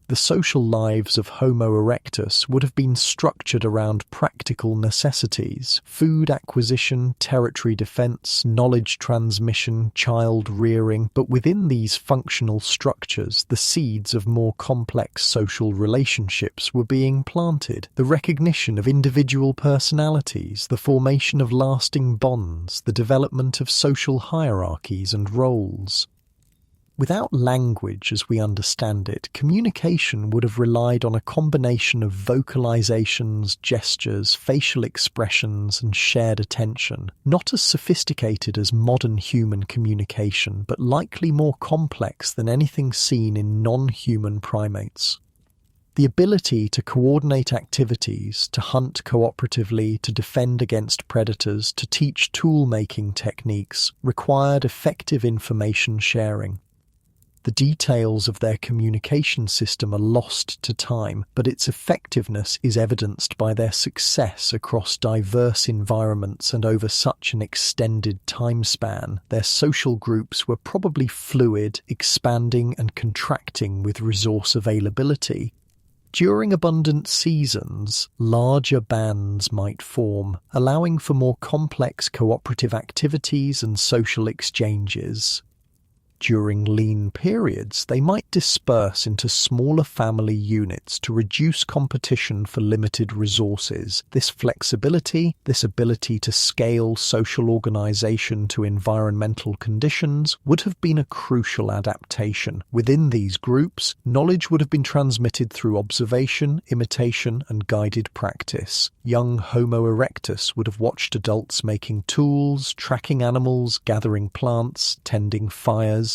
The social lives of Homo erectus would have been structured around practical necessities: food acquisition, territory defense, knowledge transmission, child rearing. But within these functional structures, the seeds of more complex social relationships were being planted. The recognition of individual personalities, the formation of lasting bonds, the development of social hierarchies and roles. Without language as we understand it, communication would have relied on a combination of vocalizations, gestures, facial expressions, and shared attention. Not as sophisticated as modern human communication, but likely more complex than anything seen in non-human primates. The ability to coordinate activities, to hunt cooperatively, to defend against predators, to teach tool-making techniques, required effective information sharing. The details of their communication system are lost to time, but its effectiveness is evidenced by their success across diverse environments and over such an extended time span. Their social groups were probably fluid, expanding and contracting with resource availability. During abundant seasons, larger bands might form, allowing for more complex cooperative activities and social exchanges. During lean periods, they might disperse into smaller family units to reduce competition for limited resources. This flexibility, this ability to scale social organization to environmental conditions, would have been a crucial adaptation. Within these groups, knowledge would have been transmitted through observation, imitation, and guided practice. Young Homo erectus would have watched adults making tools, tracking animals, gathering plants, tending fires.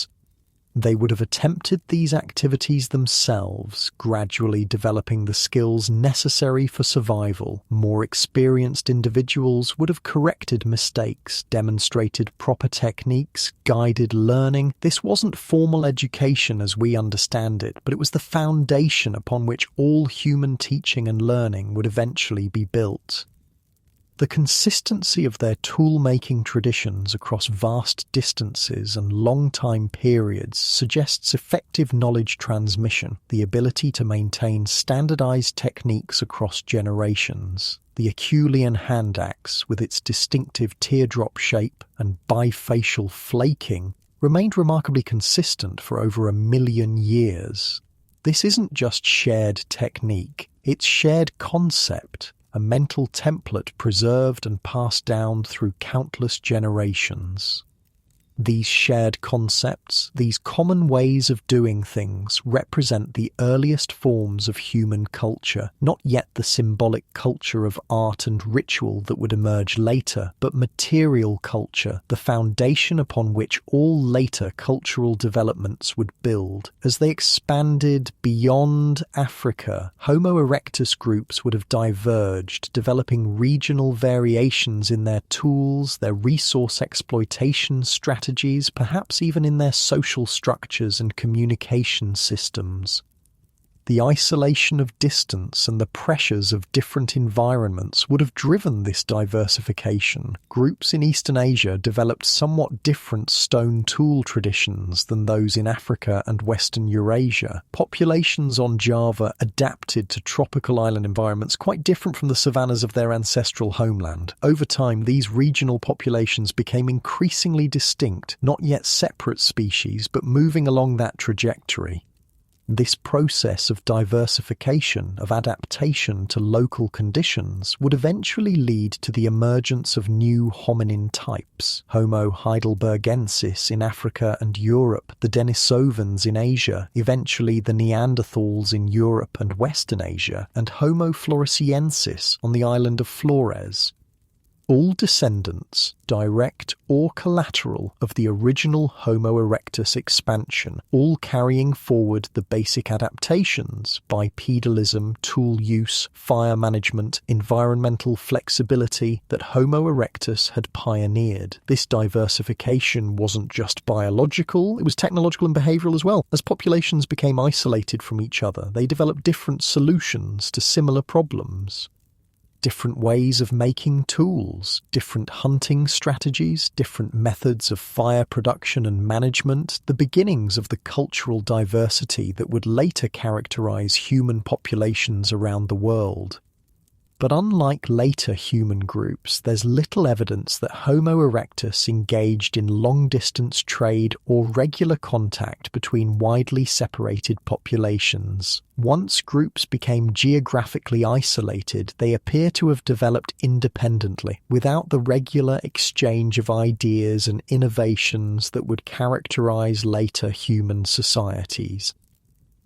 They would have attempted these activities themselves, gradually developing the skills necessary for survival. More experienced individuals would have corrected mistakes, demonstrated proper techniques, guided learning. This wasn't formal education as we understand it, but it was the foundation upon which all human teaching and learning would eventually be built. The consistency of their tool-making traditions across vast distances and long time periods suggests effective knowledge transmission, the ability to maintain standardized techniques across generations. The Acheulean hand axe, with its distinctive teardrop shape and bifacial flaking, remained remarkably consistent for over 1 million years. This isn't just shared technique, it's shared concept, a mental template preserved and passed down through countless generations. These shared concepts, these common ways of doing things, represent the earliest forms of human culture, not yet the symbolic culture of art and ritual that would emerge later, but material culture, the foundation upon which all later cultural developments would build. As they expanded beyond Africa, Homo erectus groups would have diverged, developing regional variations in their tools, their resource exploitation strategies, perhaps even in their social structures and communication systems. The isolation of distance and the pressures of different environments would have driven this diversification. Groups in Eastern Asia developed somewhat different stone tool traditions than those in Africa and Western Eurasia. Populations on Java adapted to tropical island environments quite different from the savannas of their ancestral homeland. Over time, these regional populations became increasingly distinct, not yet separate species, but moving along that trajectory. This process of diversification, of adaptation to local conditions, would eventually lead to the emergence of new hominin types: Homo heidelbergensis in Africa and Europe, the Denisovans in Asia, eventually the Neanderthals in Europe and Western Asia, and Homo floresiensis on the island of Flores. All descendants, direct or collateral, of the original Homo erectus expansion, all carrying forward the basic adaptations: bipedalism, tool use, fire management, environmental flexibility that Homo erectus had pioneered. This diversification wasn't just biological, it was technological and behavioral as well. As populations became isolated from each other, they developed different solutions to similar problems. Different ways of making tools, different hunting strategies, different methods of fire production and management, the beginnings of the cultural diversity that would later characterize human populations around the world. But unlike later human groups, there's little evidence that Homo erectus engaged in long-distance trade or regular contact between widely separated populations. Once groups became geographically isolated, they appear to have developed independently, without the regular exchange of ideas and innovations that would characterize later human societies.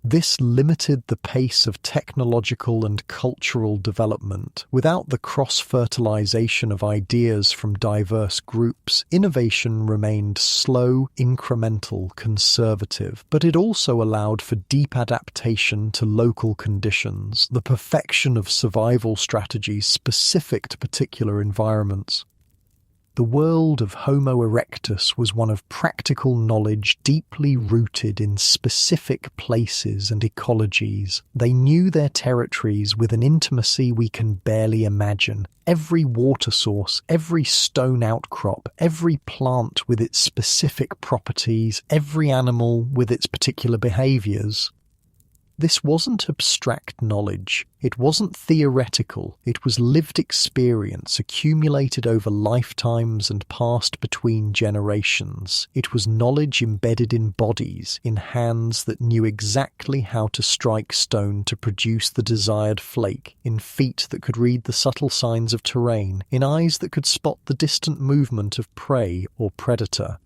This limited the pace of technological and cultural development. Without the cross-fertilization of ideas from diverse groups, innovation remained slow, incremental, conservative, but it also allowed for deep adaptation to local conditions, the perfection of survival strategies specific to particular environments. The world of Homo erectus was one of practical knowledge deeply rooted in specific places and ecologies. They knew their territories with an intimacy we can barely imagine. Every water source, every stone outcrop, every plant with its specific properties, every animal with its particular behaviours. This wasn't abstract knowledge. It wasn't theoretical. It was lived experience accumulated over lifetimes and passed between generations. It was knowledge embedded in bodies, in hands that knew exactly how to strike stone to produce the desired flake, in feet that could read the subtle signs of terrain, in eyes that could spot the distant movement of prey or predator.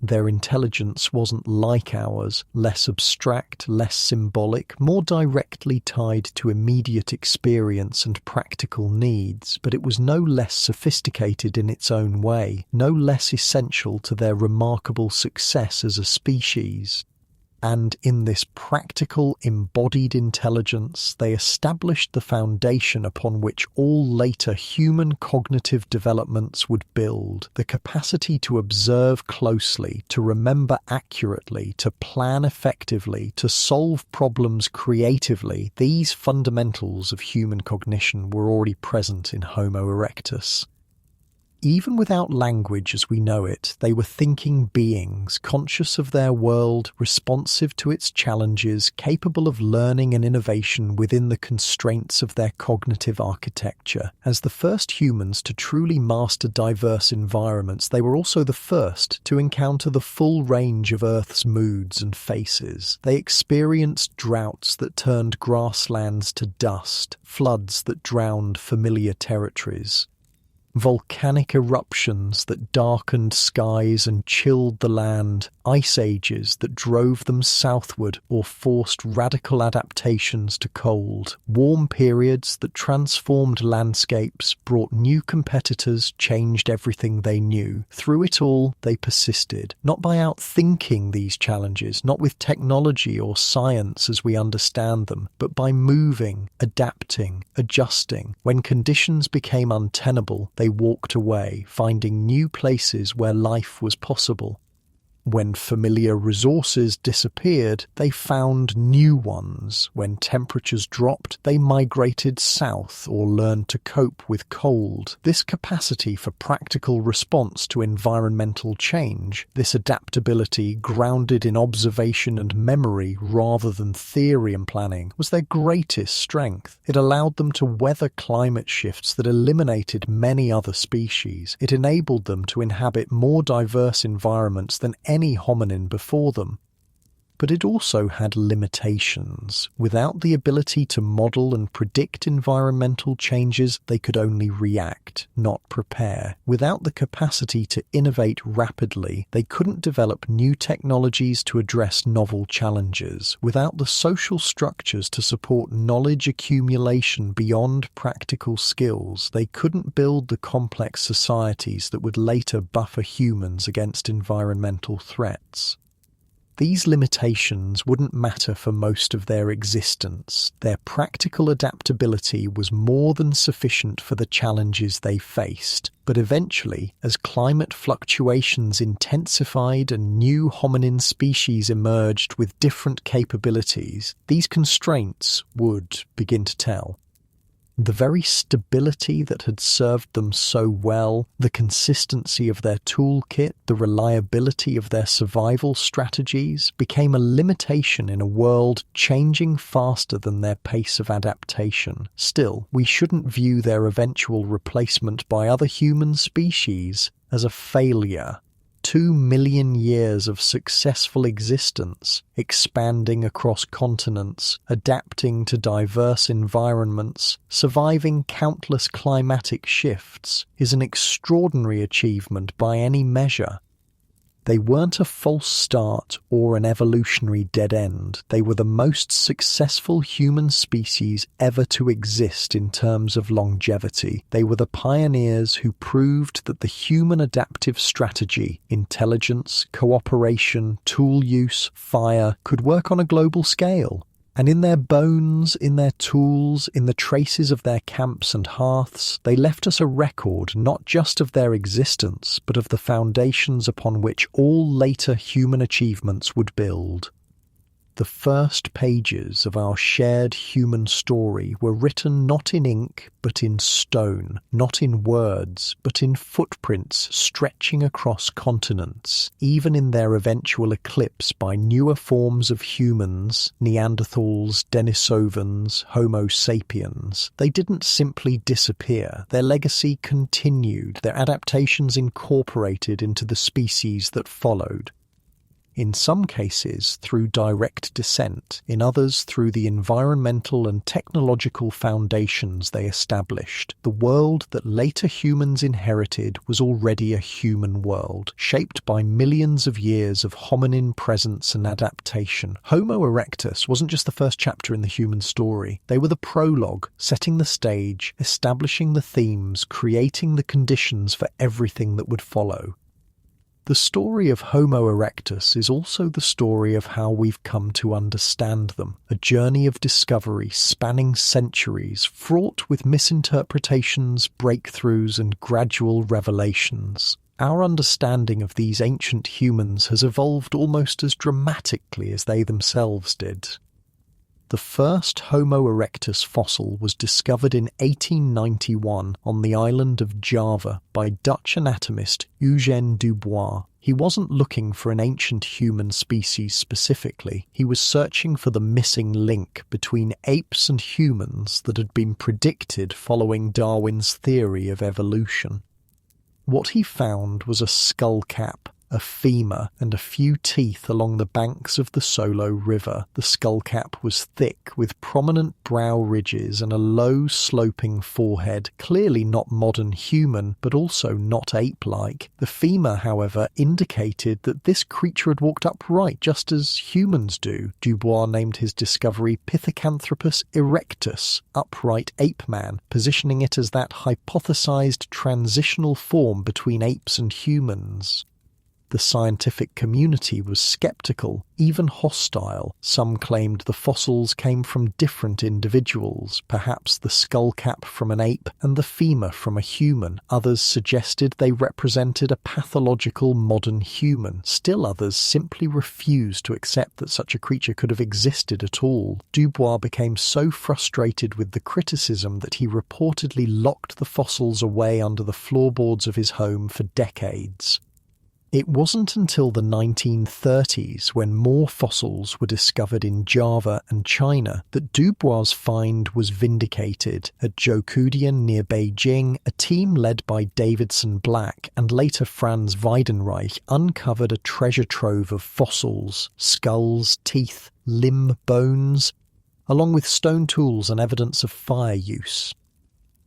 Their intelligence wasn't like ours, less abstract, less symbolic, more directly tied to immediate experience and practical needs, but it was no less sophisticated in its own way, no less essential to their remarkable success as a species. And in this practical, embodied intelligence, they established the foundation upon which all later human cognitive developments would build, the capacity to observe closely, to remember accurately, to plan effectively, to solve problems creatively. These fundamentals of human cognition were already present in Homo erectus. Even without language as we know it, they were thinking beings, conscious of their world, responsive to its challenges, capable of learning and innovation within the constraints of their cognitive architecture. As the first humans to truly master diverse environments, they were also the first to encounter the full range of Earth's moods and faces. They experienced droughts that turned grasslands to dust, floods that drowned familiar territories, volcanic eruptions that darkened skies and chilled the land, ice ages that drove them southward or forced radical adaptations to cold, warm periods that transformed landscapes, brought new competitors, changed everything they knew. Through it all, they persisted, not by outthinking these challenges, not with technology or science as we understand them, but by moving, adapting, adjusting. When conditions became untenable, they walked away, finding new places where life was possible. When familiar resources disappeared, they found new ones. When temperatures dropped, they migrated south or learned to cope with cold. This capacity for practical response to environmental change, this adaptability grounded in observation and memory rather than theory and planning, was their greatest strength. It allowed them to weather climate shifts that eliminated many other species. It enabled them to inhabit more diverse environments than any hominin before them. But it also had limitations. Without the ability to model and predict environmental changes, they could only react, not prepare. Without the capacity to innovate rapidly, they couldn't develop new technologies to address novel challenges. Without the social structures to support knowledge accumulation beyond practical skills, they couldn't build the complex societies that would later buffer humans against environmental threats. These limitations wouldn't matter for most of their existence. Their practical adaptability was more than sufficient for the challenges they faced. But eventually, as climate fluctuations intensified and new hominin species emerged with different capabilities, these constraints would begin to tell. The very stability that had served them so well, the consistency of their toolkit, the reliability of their survival strategies, became a limitation in a world changing faster than their pace of adaptation. Still, we shouldn't view their eventual replacement by other human species as a failure. 2 million years of successful existence, expanding across continents, adapting to diverse environments, surviving countless climatic shifts, is an extraordinary achievement by any measure. They weren't a false start or an evolutionary dead end. They were the most successful human species ever to exist in terms of longevity. They were the pioneers who proved that the human adaptive strategy, intelligence, cooperation, tool use, fire, could work on a global scale. And in their bones, in their tools, in the traces of their camps and hearths, they left us a record not just of their existence, but of the foundations upon which all later human achievements would build. The first pages of our shared human story were written not in ink, but in stone, not in words, but in footprints stretching across continents, even in their eventual eclipse by newer forms of humans, Neanderthals, Denisovans, Homo sapiens. They didn't simply disappear. Their legacy continued, their adaptations incorporated into the species that followed. In some cases through direct descent, in others through the environmental and technological foundations they established. The world that later humans inherited was already a human world, shaped by millions of years of hominin presence and adaptation. Homo erectus wasn't just the first chapter in the human story. They were the prologue, setting the stage, establishing the themes, creating the conditions for everything that would follow. The story of Homo erectus is also the story of how we've come to understand them, a journey of discovery spanning centuries, fraught with misinterpretations, breakthroughs, and gradual revelations. Our understanding of these ancient humans has evolved almost as dramatically as they themselves did. The first Homo erectus fossil was discovered in 1891 on the island of Java by Dutch anatomist Eugène Dubois. He wasn't looking for an ancient human species specifically. He was searching for the missing link between apes and humans that had been predicted following Darwin's theory of evolution. What he found was a skull cap, a femur, and a few teeth along the banks of the Solo River. The skull cap was thick, with prominent brow ridges and a low, sloping forehead, clearly not modern human, but also not ape-like. The femur, however, indicated that this creature had walked upright, just as humans do. Dubois named his discovery Pithecanthropus erectus, upright ape man, positioning it as that hypothesized transitional form between apes and humans. The scientific community was skeptical, even hostile. Some claimed the fossils came from different individuals, perhaps the skull cap from an ape and the femur from a human. Others suggested they represented a pathological modern human. Still others simply refused to accept that such a creature could have existed at all. Dubois became so frustrated with the criticism that he reportedly locked the fossils away under the floorboards of his home for decades. It wasn't until the 1930s, when more fossils were discovered in Java and China, that Dubois' find was vindicated. At Zhoukoudian near Beijing, a team led by Davidson Black and later Franz Weidenreich uncovered a treasure trove of fossils, skulls, teeth, limb bones, along with stone tools and evidence of fire use.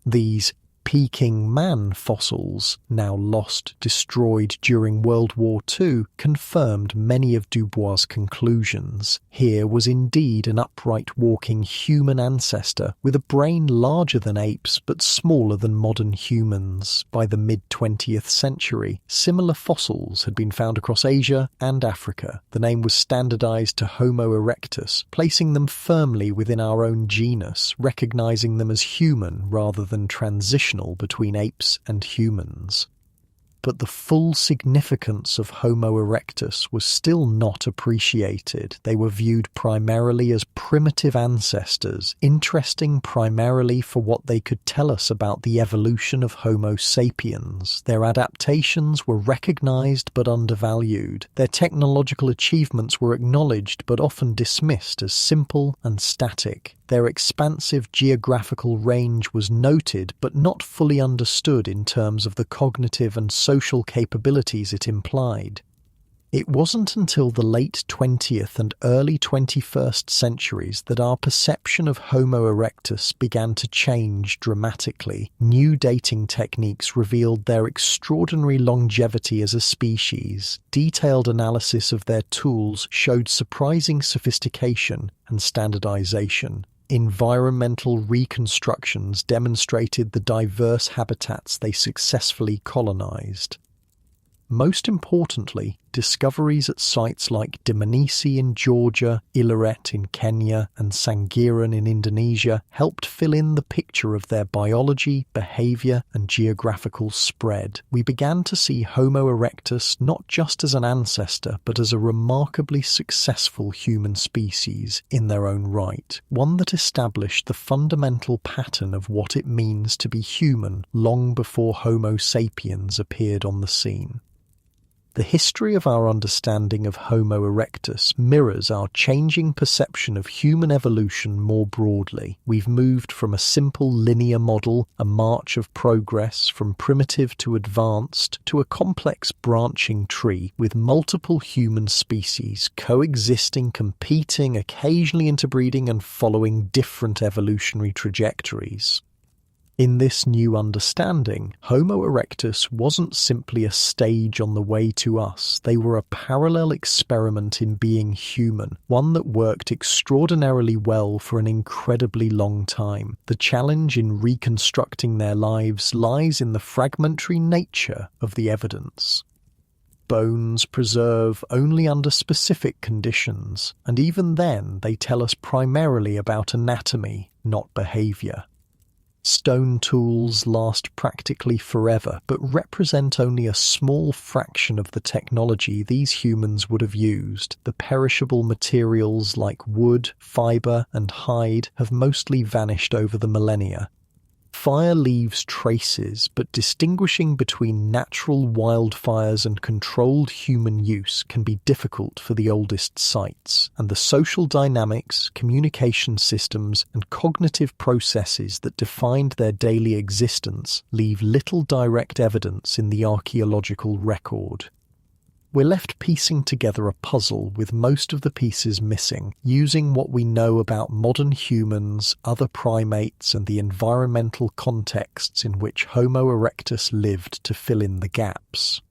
These Peking man fossils, now lost, destroyed during World War II, confirmed many of Dubois' conclusions. Here was indeed an upright walking human ancestor with a brain larger than apes but smaller than modern humans. By the mid-20th century, similar fossils had been found across Asia and Africa. The name was standardized to Homo erectus, placing them firmly within our own genus, recognizing them as human rather than transitional between apes and humans. But the full significance of Homo erectus was still not appreciated. They were viewed primarily as primitive ancestors, interesting primarily for what they could tell us about the evolution of Homo sapiens. Their adaptations were recognized but undervalued. Their technological achievements were acknowledged but often dismissed as simple and static. Their expansive geographical range was noted but not fully understood in terms of the cognitive and social capabilities it implied. It wasn't until the late 20th and early 21st centuries that our perception of Homo erectus began to change dramatically. New dating techniques revealed their extraordinary longevity as a species. Detailed analysis of their tools showed surprising sophistication and standardization. Environmental reconstructions demonstrated the diverse habitats they successfully colonized. Most importantly, discoveries at sites like Dmanisi in Georgia, Illoret in Kenya, and Sangiran in Indonesia helped fill in the picture of their biology, behavior, and geographical spread. We began to see Homo erectus not just as an ancestor, but as a remarkably successful human species in their own right, one that established the fundamental pattern of what it means to be human long before Homo sapiens appeared on the scene. The history of our understanding of Homo erectus mirrors our changing perception of human evolution more broadly. We've moved from a simple linear model, a march of progress from primitive to advanced, to a complex branching tree with multiple human species coexisting, competing, occasionally interbreeding, and following different evolutionary trajectories. In this new understanding, Homo erectus wasn't simply a stage on the way to us. They were a parallel experiment in being human, one that worked extraordinarily well for an incredibly long time. The challenge in reconstructing their lives lies in the fragmentary nature of the evidence. Bones preserve only under specific conditions, and even then they tell us primarily about anatomy, not behavior. Stone tools last practically forever, but represent only a small fraction of the technology these humans would have used. The perishable materials like wood, fibre, and hide have mostly vanished over the millennia. Fire leaves traces, but distinguishing between natural wildfires and controlled human use can be difficult for the oldest sites, and the social dynamics, communication systems, and cognitive processes that defined their daily existence leave little direct evidence in the archaeological record. We're left piecing together a puzzle with most of the pieces missing, using what we know about modern humans, other primates, and the environmental contexts in which Homo erectus lived to fill in the gaps.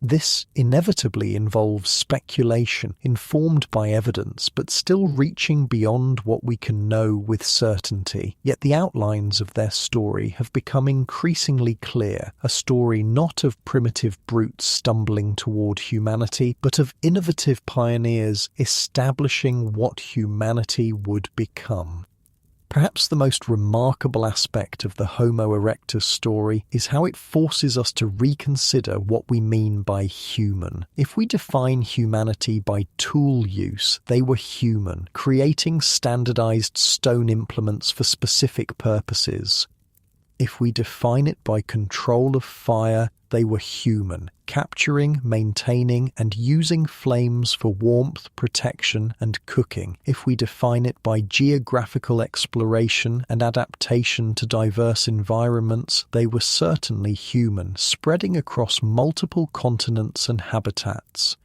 This inevitably involves speculation, informed by evidence, but still reaching beyond what we can know with certainty. Yet the outlines of their story have become increasingly clear, a story not of primitive brutes stumbling toward humanity, but of innovative pioneers establishing what humanity would become. Perhaps the most remarkable aspect of the Homo erectus story is how it forces us to reconsider what we mean by human. If we define humanity by tool use, they were human, creating standardized stone implements for specific purposes. If we define it by control of fire, they were human, capturing, maintaining, and using flames for warmth, protection, and cooking. If we define it by geographical exploration and adaptation to diverse environments, they were certainly human, spreading across multiple continents and habitats.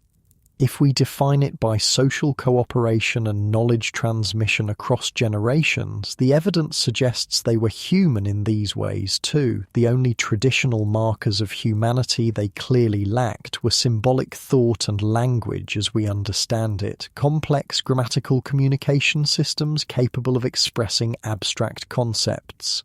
If we define it by social cooperation and knowledge transmission across generations, the evidence suggests they were human in these ways too. The only traditional markers of humanity they clearly lacked were symbolic thought and language as we understand it, complex grammatical communication systems capable of expressing abstract concepts.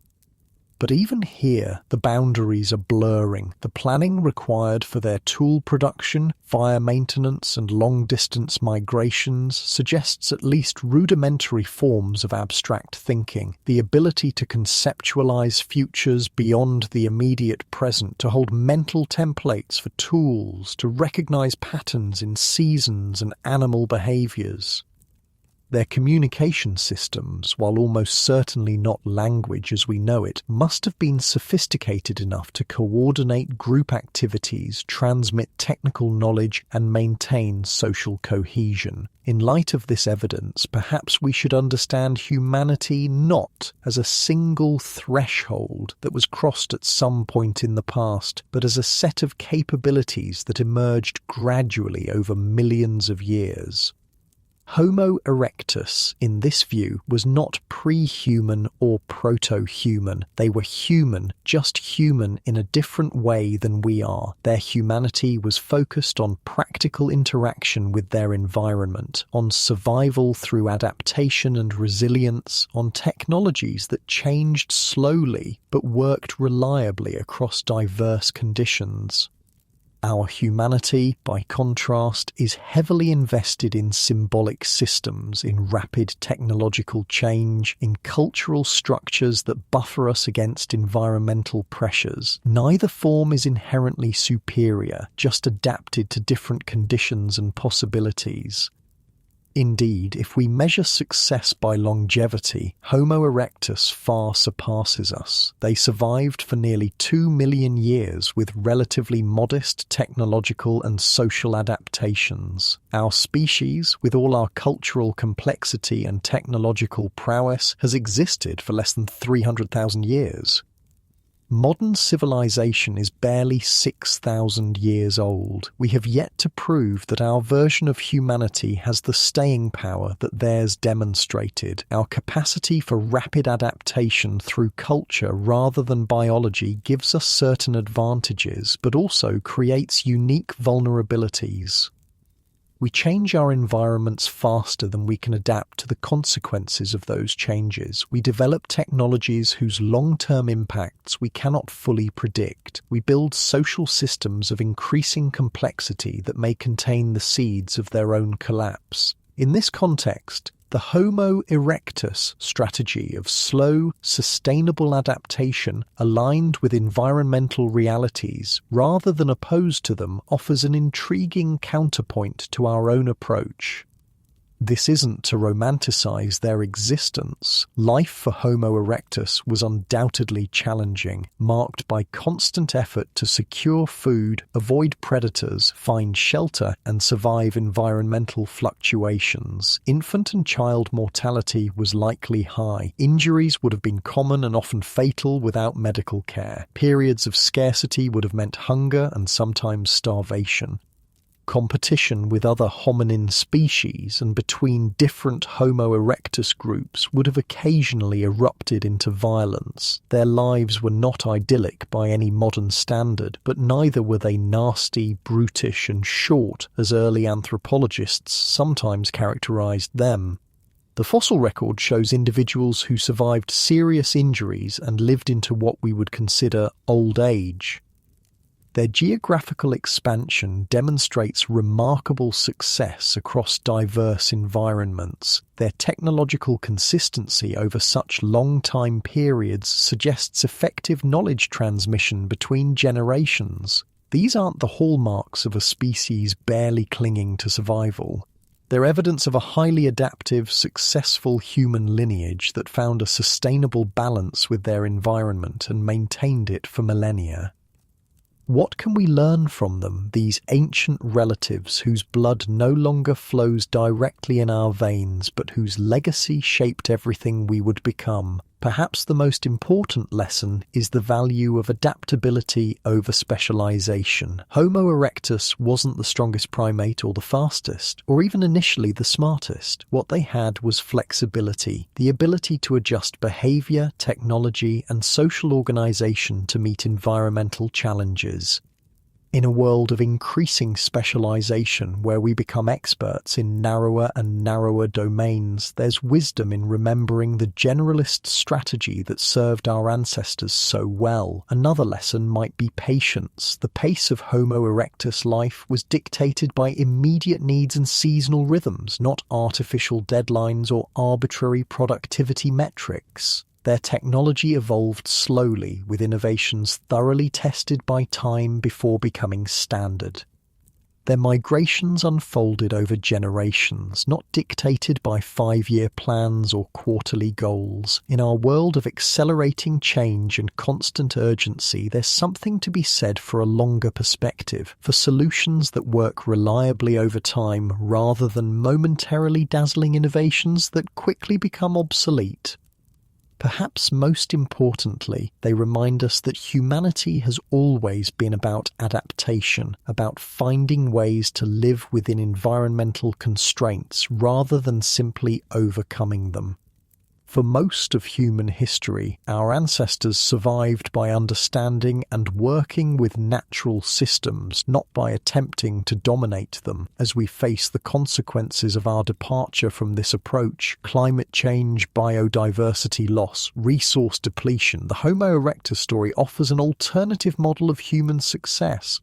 But even here, the boundaries are blurring. The planning required for their tool production, fire maintenance, and long-distance migrations suggests at least rudimentary forms of abstract thinking, the ability to conceptualize futures beyond the immediate present, to hold mental templates for tools, to recognize patterns in seasons and animal behaviors. Their communication systems, while almost certainly not language as we know it, must have been sophisticated enough to coordinate group activities, transmit technical knowledge, and maintain social cohesion. In light of this evidence, perhaps we should understand humanity not as a single threshold that was crossed at some point in the past, but as a set of capabilities that emerged gradually over millions of years. Homo erectus, in this view, was not pre-human or proto-human. They were human, just human in a different way than we are. Their humanity was focused on practical interaction with their environment, on survival through adaptation and resilience, on technologies that changed slowly but worked reliably across diverse conditions. Our humanity, by contrast, is heavily invested in symbolic systems, in rapid technological change, in cultural structures that buffer us against environmental pressures. Neither form is inherently superior, just adapted to different conditions and possibilities. Indeed, if we measure success by longevity, Homo erectus far surpasses us. They survived for nearly 2 million years with relatively modest technological and social adaptations. Our species, with all our cultural complexity and technological prowess, has existed for less than 300,000 years. Modern civilization is barely 6,000 years old. We have yet to prove that our version of humanity has the staying power that theirs demonstrated. Our capacity for rapid adaptation through culture rather than biology gives us certain advantages, but also creates unique vulnerabilities. We change our environments faster than we can adapt to the consequences of those changes. We develop technologies whose long-term impacts we cannot fully predict. We build social systems of increasing complexity that may contain the seeds of their own collapse. In this context, the Homo erectus strategy of slow, sustainable adaptation aligned with environmental realities rather than opposed to them offers an intriguing counterpoint to our own approach. This isn't to romanticize their existence. Life for Homo erectus was undoubtedly challenging, marked by constant effort to secure food, avoid predators, find shelter, and survive environmental fluctuations. Infant and child mortality was likely high. Injuries would have been common and often fatal without medical care. Periods of scarcity would have meant hunger and sometimes starvation. Competition with other hominin species and between different Homo erectus groups would have occasionally erupted into violence. Their lives were not idyllic by any modern standard, but neither were they nasty, brutish, and short as early anthropologists sometimes characterized them. The fossil record shows individuals who survived serious injuries and lived into what we would consider old age. Their geographical expansion demonstrates remarkable success across diverse environments. Their technological consistency over such long time periods suggests effective knowledge transmission between generations. These aren't the hallmarks of a species barely clinging to survival. They're evidence of a highly adaptive, successful human lineage that found a sustainable balance with their environment and maintained it for millennia. What can we learn from them, these ancient relatives whose blood no longer flows directly in our veins, but whose legacy shaped everything we would become? Perhaps the most important lesson is the value of adaptability over specialization. Homo erectus wasn't the strongest primate or the fastest, or even initially the smartest. What they had was flexibility, the ability to adjust behavior, technology, and social organization to meet environmental challenges. In a world of increasing specialization where we become experts in narrower and narrower domains, there's wisdom in remembering the generalist strategy that served our ancestors so well. Another lesson might be patience. The pace of Homo erectus life was dictated by immediate needs and seasonal rhythms, not artificial deadlines or arbitrary productivity metrics. Their technology evolved slowly, with innovations thoroughly tested by time before becoming standard. Their migrations unfolded over generations, not dictated by 5-year plans or quarterly goals. In our world of accelerating change and constant urgency, there's something to be said for a longer perspective, for solutions that work reliably over time rather than momentarily dazzling innovations that quickly become obsolete. Perhaps most importantly, they remind us that humanity has always been about adaptation, about finding ways to live within environmental constraints rather than simply overcoming them. For most of human history, our ancestors survived by understanding and working with natural systems, not by attempting to dominate them. As we face the consequences of our departure from this approach, climate change, biodiversity loss, resource depletion, the Homo erectus story offers an alternative model of human success.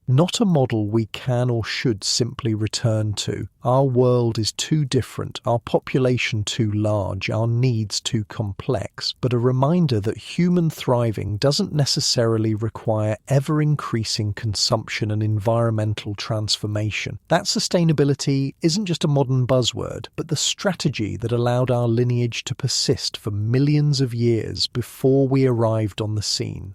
Not a model we can or should simply return to. Our world is too different, our population too large, our needs too complex, but a reminder that human thriving doesn't necessarily require ever-increasing consumption and environmental transformation. That sustainability isn't just a modern buzzword, but the strategy that allowed our lineage to persist for millions of years before we arrived on the scene.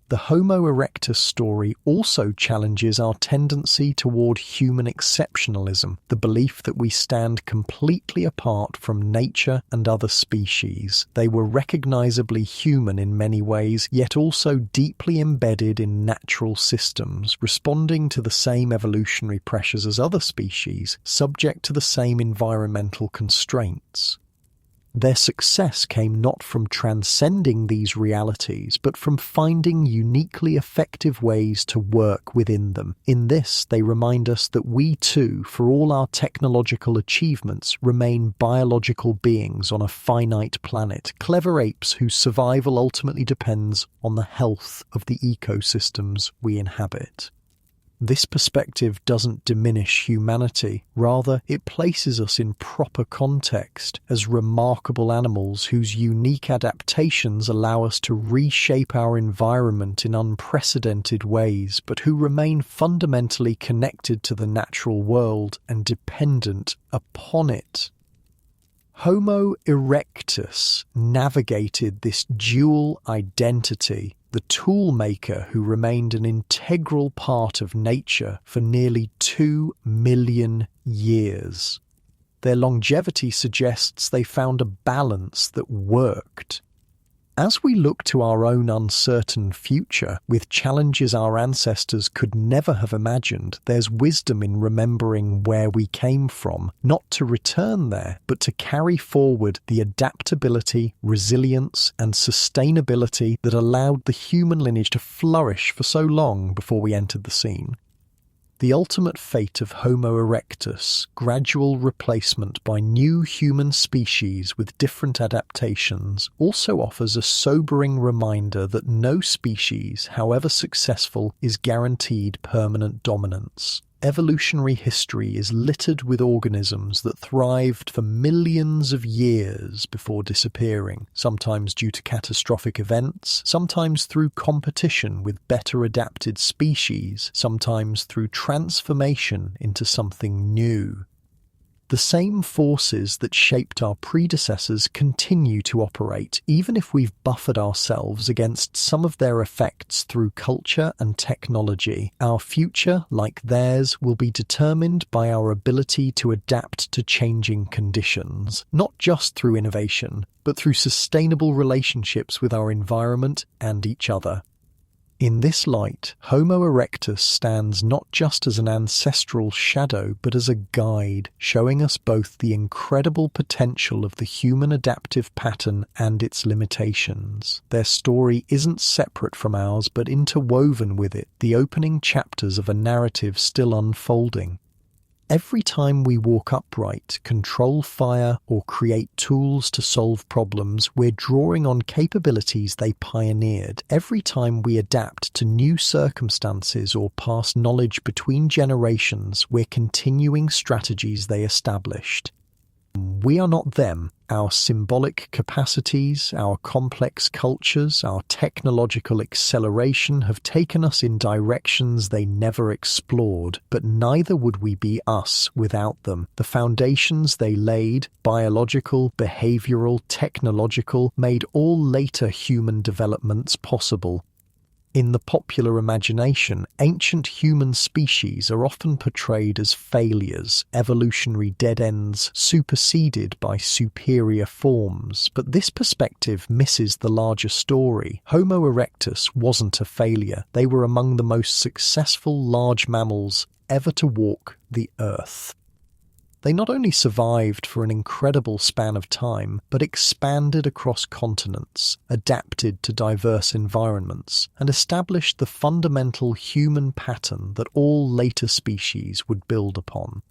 The Homo erectus story also challenges our tendency toward human exceptionalism, the belief that we stand completely apart from nature and other species. They were recognizably human in many ways, yet also deeply embedded in natural systems, responding to the same evolutionary pressures as other species, subject to the same environmental constraints. Their success came not from transcending these realities, but from finding uniquely effective ways to work within them. In this, they remind us that we too, for all our technological achievements, remain biological beings on a finite planet, clever apes whose survival ultimately depends on the health of the ecosystems we inhabit. This perspective doesn't diminish humanity, rather it places us in proper context as remarkable animals whose unique adaptations allow us to reshape our environment in unprecedented ways, but who remain fundamentally connected to the natural world and dependent upon it. Homo erectus navigated this dual identity, the toolmaker who remained an integral part of nature for nearly 2 million years. Their longevity suggests they found a balance that worked. As we look to our own uncertain future, with challenges our ancestors could never have imagined, there's wisdom in remembering where we came from, not to return there, but to carry forward the adaptability, resilience, and sustainability that allowed the human lineage to flourish for so long before we entered the scene. The ultimate fate of Homo erectus, gradual replacement by new human species with different adaptations, also offers a sobering reminder that no species, however successful, is guaranteed permanent dominance. Evolutionary history is littered with organisms that thrived for millions of years before disappearing, sometimes due to catastrophic events, sometimes through competition with better adapted species, sometimes through transformation into something new. The same forces that shaped our predecessors continue to operate, even if we've buffered ourselves against some of their effects through culture and technology. Our future, like theirs, will be determined by our ability to adapt to changing conditions, not just through innovation, but through sustainable relationships with our environment and each other. In this light, Homo erectus stands not just as an ancestral shadow, but as a guide, showing us both the incredible potential of the human adaptive pattern and its limitations. Their story isn't separate from ours, but interwoven with it, the opening chapters of a narrative still unfolding. Every time we walk upright, control fire, or create tools to solve problems, we're drawing on capabilities they pioneered. Every time we adapt to new circumstances or pass knowledge between generations, we're continuing strategies they established. We are not them. Our symbolic capacities, our complex cultures, our technological acceleration have taken us in directions they never explored, but neither would we be us without them. The foundations they laid, biological, behavioral, technological, made all later human developments possible. In the popular imagination, ancient human species are often portrayed as failures, evolutionary dead ends superseded by superior forms. But this perspective misses the larger story. Homo erectus wasn't a failure. They were among the most successful large mammals ever to walk the earth. They not only survived for an incredible span of time, but expanded across continents, adapted to diverse environments, and established the fundamental human pattern that all later species would build upon.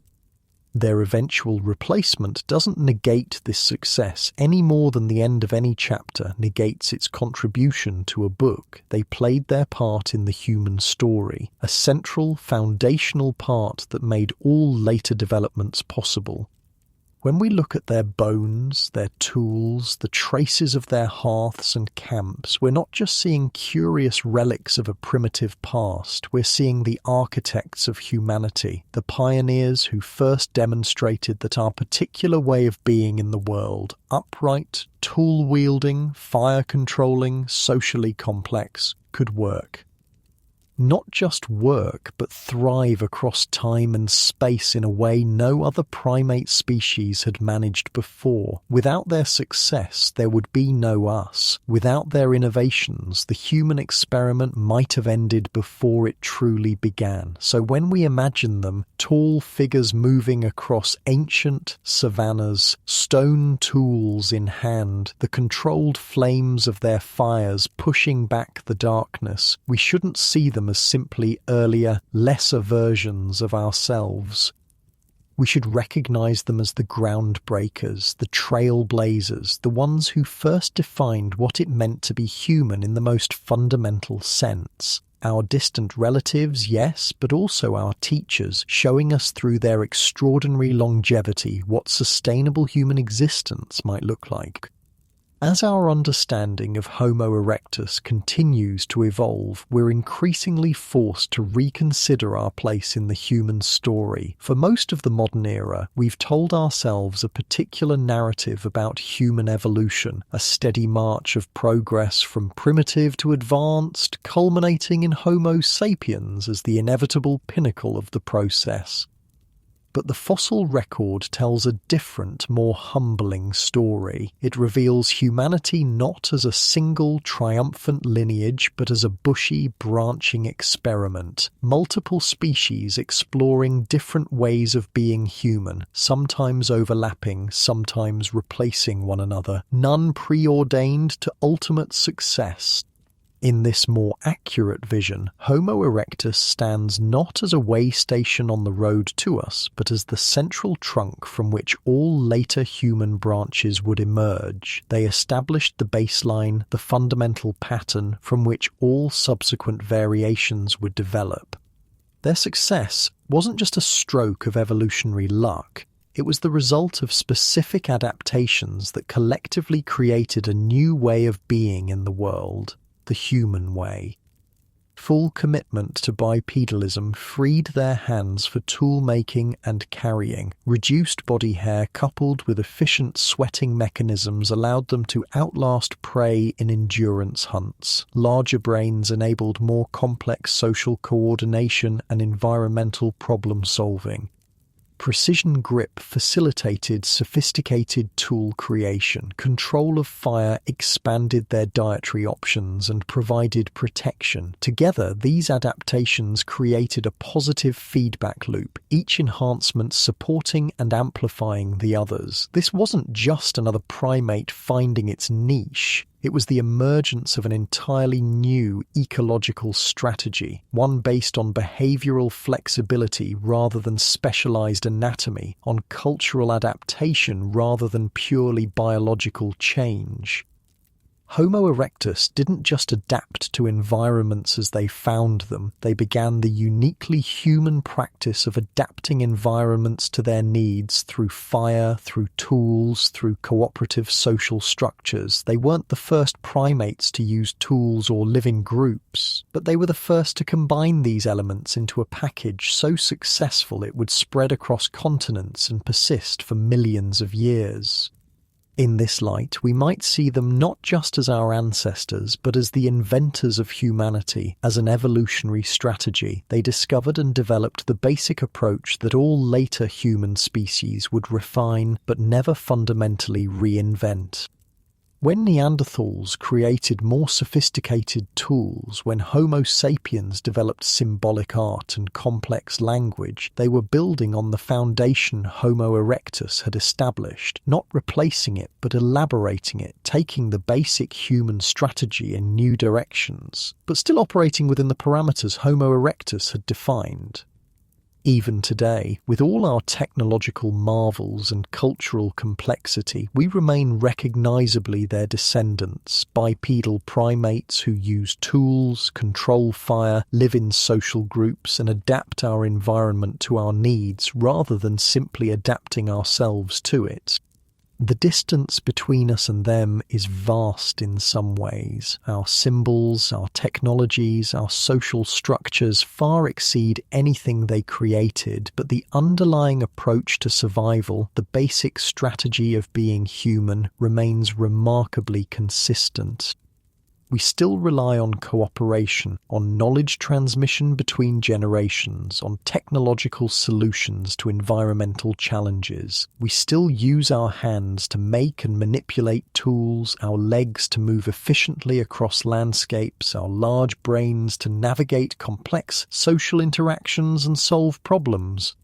Their eventual replacement doesn't negate this success any more than the end of any chapter negates its contribution to a book. They played their part in the human story, a central, foundational part that made all later developments possible. When we look at their bones, their tools, the traces of their hearths and camps, we're not just seeing curious relics of a primitive past, we're seeing the architects of humanity, the pioneers who first demonstrated that our particular way of being in the world, upright, tool-wielding, fire-controlling, socially complex, could work. Not just work, but thrive across time and space in a way no other primate species had managed before. Without their success, there would be no us. Without their innovations, the human experiment might have ended before it truly began. So when we imagine them, tall figures moving across ancient savannas, stone tools in hand, the controlled flames of their fires pushing back the darkness, we shouldn't see them as simply earlier, lesser versions of ourselves. We should recognize them as the groundbreakers, the trailblazers, the ones who first defined what it meant to be human in the most fundamental sense. Our distant relatives, yes, but also our teachers, showing us through their extraordinary longevity what sustainable human existence might look like. As our understanding of Homo erectus continues to evolve, we're increasingly forced to reconsider our place in the human story. For most of the modern era, we've told ourselves a particular narrative about human evolution, a steady march of progress from primitive to advanced, culminating in Homo sapiens as the inevitable pinnacle of the process. But the fossil record tells a different, more humbling story. It reveals humanity not as a single triumphant lineage, but as a bushy, branching experiment. Multiple species exploring different ways of being human, sometimes overlapping, sometimes replacing one another. None preordained to ultimate success. In this more accurate vision, Homo erectus stands not as a way station on the road to us, but as the central trunk from which all later human branches would emerge. They established the baseline, the fundamental pattern from which all subsequent variations would develop. Their success wasn't just a stroke of evolutionary luck. It was the result of specific adaptations that collectively created a new way of being in the world. The human way. Full commitment to bipedalism freed their hands for tool-making and carrying. Reduced body hair coupled with efficient sweating mechanisms allowed them to outlast prey in endurance hunts. Larger brains enabled more complex social coordination and environmental problem-solving. Precision grip facilitated sophisticated tool creation. Control of fire expanded their dietary options and provided protection. Together, these adaptations created a positive feedback loop, each enhancement supporting and amplifying the others. This wasn't just another primate finding its niche. It was the emergence of an entirely new ecological strategy, one based on behavioral flexibility rather than specialized anatomy, on cultural adaptation rather than purely biological change. Homo erectus didn't just adapt to environments as they found them, they began the uniquely human practice of adapting environments to their needs through fire, through tools, through cooperative social structures. They weren't the first primates to use tools or live in groups, but they were the first to combine these elements into a package so successful it would spread across continents and persist for millions of years. In this light, we might see them not just as our ancestors, but as the inventors of humanity. As an evolutionary strategy, they discovered and developed the basic approach that all later human species would refine but never fundamentally reinvent. When Neanderthals created more sophisticated tools, when Homo sapiens developed symbolic art and complex language, they were building on the foundation Homo erectus had established, not replacing it but elaborating it, taking the basic human strategy in new directions, but still operating within the parameters Homo erectus had defined. Even today, with all our technological marvels and cultural complexity, we remain recognizably their descendants, bipedal primates who use tools, control fire, live in social groups, and adapt our environment to our needs rather than simply adapting ourselves to it. The distance between us and them is vast in some ways. Our symbols, our technologies, our social structures far exceed anything they created, but the underlying approach to survival, the basic strategy of being human, remains remarkably consistent. We still rely on cooperation, on knowledge transmission between generations, on technological solutions to environmental challenges. We still use our hands to make and manipulate tools, our legs to move efficiently across landscapes, our large brains to navigate complex social interactions and solve problems.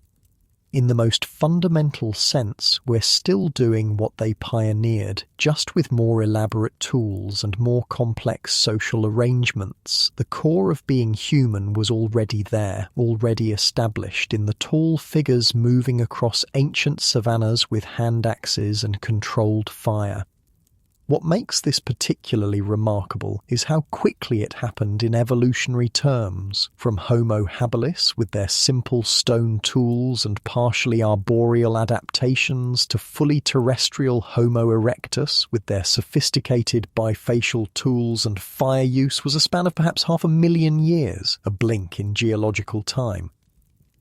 In the most fundamental sense, we're still doing what they pioneered, just with more elaborate tools and more complex social arrangements. The core of being human was already there, already established in the tall figures moving across ancient savannas with hand axes and controlled fire. What makes this particularly remarkable is how quickly it happened in evolutionary terms, from Homo habilis with their simple stone tools and partially arboreal adaptations to fully terrestrial Homo erectus with their sophisticated bifacial tools and fire use was a span of perhaps 500,000 years, a blink in geological time.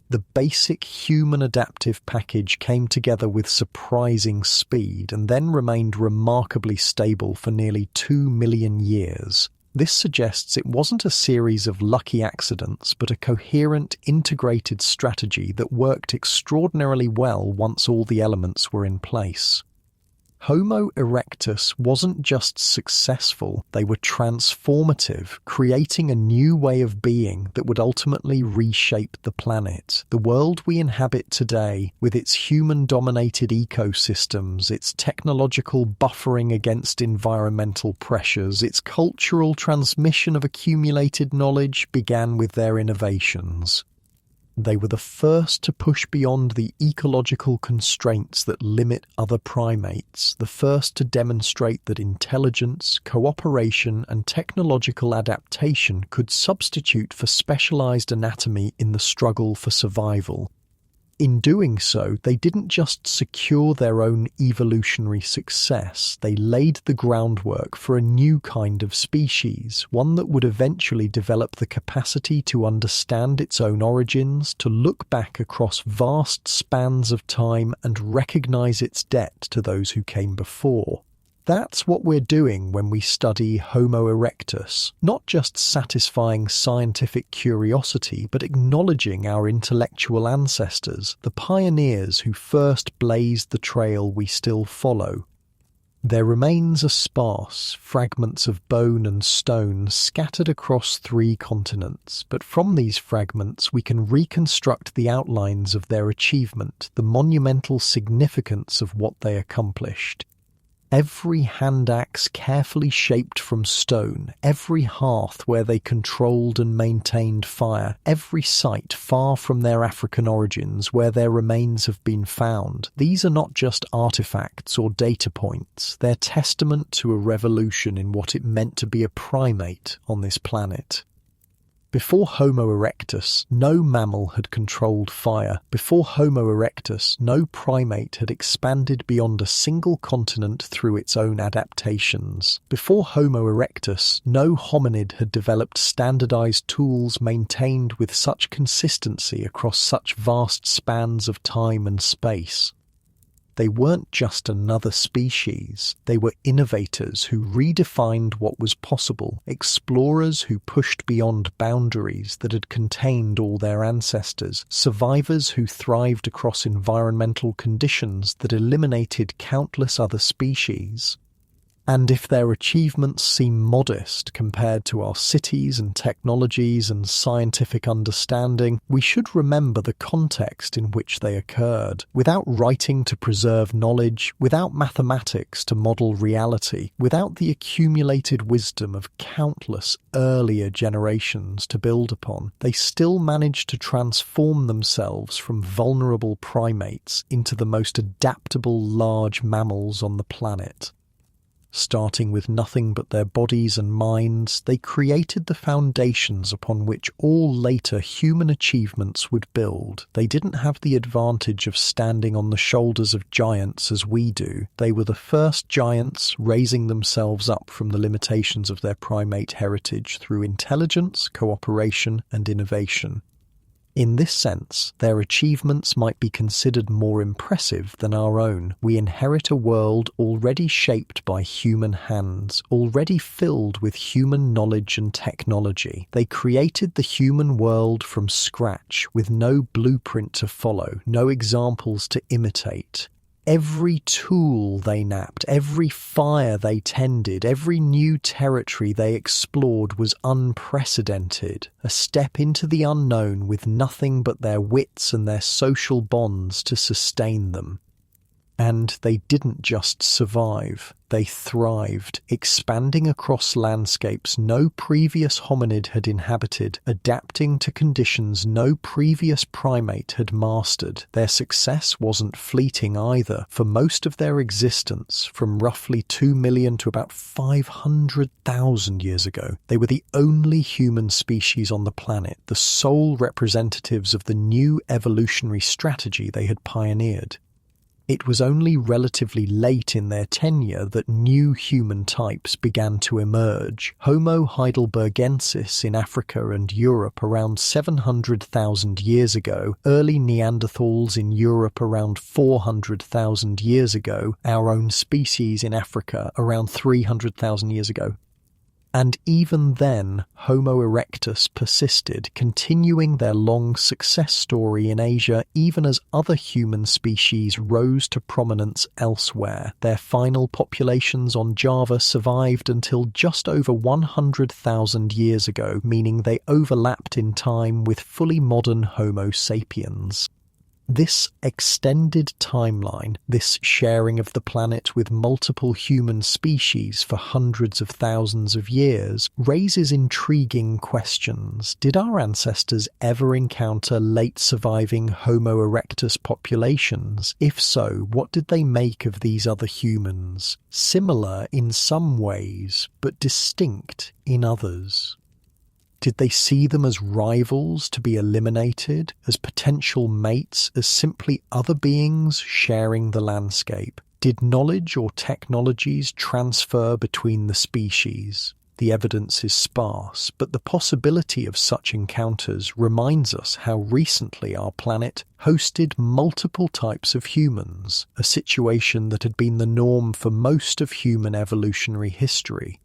The basic human adaptive package came together with surprising speed and then remained remarkably stable for nearly 2 million years. This suggests it wasn't a series of lucky accidents, but a coherent, integrated strategy that worked extraordinarily well once all the elements were in place. Homo erectus wasn't just successful, they were transformative, creating a new way of being that would ultimately reshape the planet. The world we inhabit today, with its human-dominated ecosystems, its technological buffering against environmental pressures, its cultural transmission of accumulated knowledge, began with their innovations. They were the first to push beyond the ecological constraints that limit other primates, the first to demonstrate that intelligence, cooperation, and technological adaptation could substitute for specialized anatomy in the struggle for survival. In doing so, they didn't just secure their own evolutionary success, they laid the groundwork for a new kind of species, one that would eventually develop the capacity to understand its own origins, to look back across vast spans of time and recognize its debt to those who came before. That's what we're doing when we study Homo erectus, not just satisfying scientific curiosity, but acknowledging our intellectual ancestors, the pioneers who first blazed the trail we still follow. There remains a sparse, fragments of bone and stone scattered across 3 continents, but from these fragments we can reconstruct the outlines of their achievement, the monumental significance of what they accomplished. Every hand axe carefully shaped from stone, every hearth where they controlled and maintained fire, every site far from their African origins where their remains have been found. These are not just artifacts or data points, they're testament to a revolution in what it meant to be a primate on this planet. Before Homo erectus, no mammal had controlled fire. Before Homo erectus, no primate had expanded beyond a single continent through its own adaptations. Before Homo erectus, no hominid had developed standardized tools maintained with such consistency across such vast spans of time and space. They weren't just another species, they were innovators who redefined what was possible, explorers who pushed beyond boundaries that had contained all their ancestors, survivors who thrived across environmental conditions that eliminated countless other species. And if their achievements seem modest compared to our cities and technologies and scientific understanding, we should remember the context in which they occurred. Without writing to preserve knowledge, without mathematics to model reality, without the accumulated wisdom of countless earlier generations to build upon, they still managed to transform themselves from vulnerable primates into the most adaptable large mammals on the planet. Starting with nothing but their bodies and minds, they created the foundations upon which all later human achievements would build. They didn't have the advantage of standing on the shoulders of giants as we do. They were the first giants, raising themselves up from the limitations of their primate heritage through intelligence, cooperation, and innovation. In this sense, their achievements might be considered more impressive than our own. We inherit a world already shaped by human hands, already filled with human knowledge and technology. They created the human world from scratch, with no blueprint to follow, no examples to imitate. Every tool they knapped, every fire they tended, every new territory they explored was unprecedented, a step into the unknown with nothing but their wits and their social bonds to sustain them. And they didn't just survive, they thrived, expanding across landscapes no previous hominid had inhabited, adapting to conditions no previous primate had mastered. Their success wasn't fleeting either. For most of their existence, from roughly 2 million to about 500,000 years ago, they were the only human species on the planet, the sole representatives of the new evolutionary strategy they had pioneered. It was only relatively late in their tenure that new human types began to emerge. Homo heidelbergensis in Africa and Europe around 700,000 years ago, early Neanderthals in Europe around 400,000 years ago, our own species in Africa around 300,000 years ago. And even then, Homo erectus persisted, continuing their long success story in Asia even as other human species rose to prominence elsewhere. Their final populations on Java survived until just over 100,000 years ago, meaning they overlapped in time with fully modern Homo sapiens. This extended timeline, this sharing of the planet with multiple human species for hundreds of thousands of years, raises intriguing questions. Did our ancestors ever encounter late surviving Homo erectus populations? If so, what did they make of these other humans? Similar in some ways, but distinct in others. Did they see them as rivals to be eliminated, as potential mates, as simply other beings sharing the landscape? Did knowledge or technologies transfer between the species? The evidence is sparse, but the possibility of such encounters reminds us how recently our planet hosted multiple types of humans, a situation that had been the norm for most of human evolutionary history.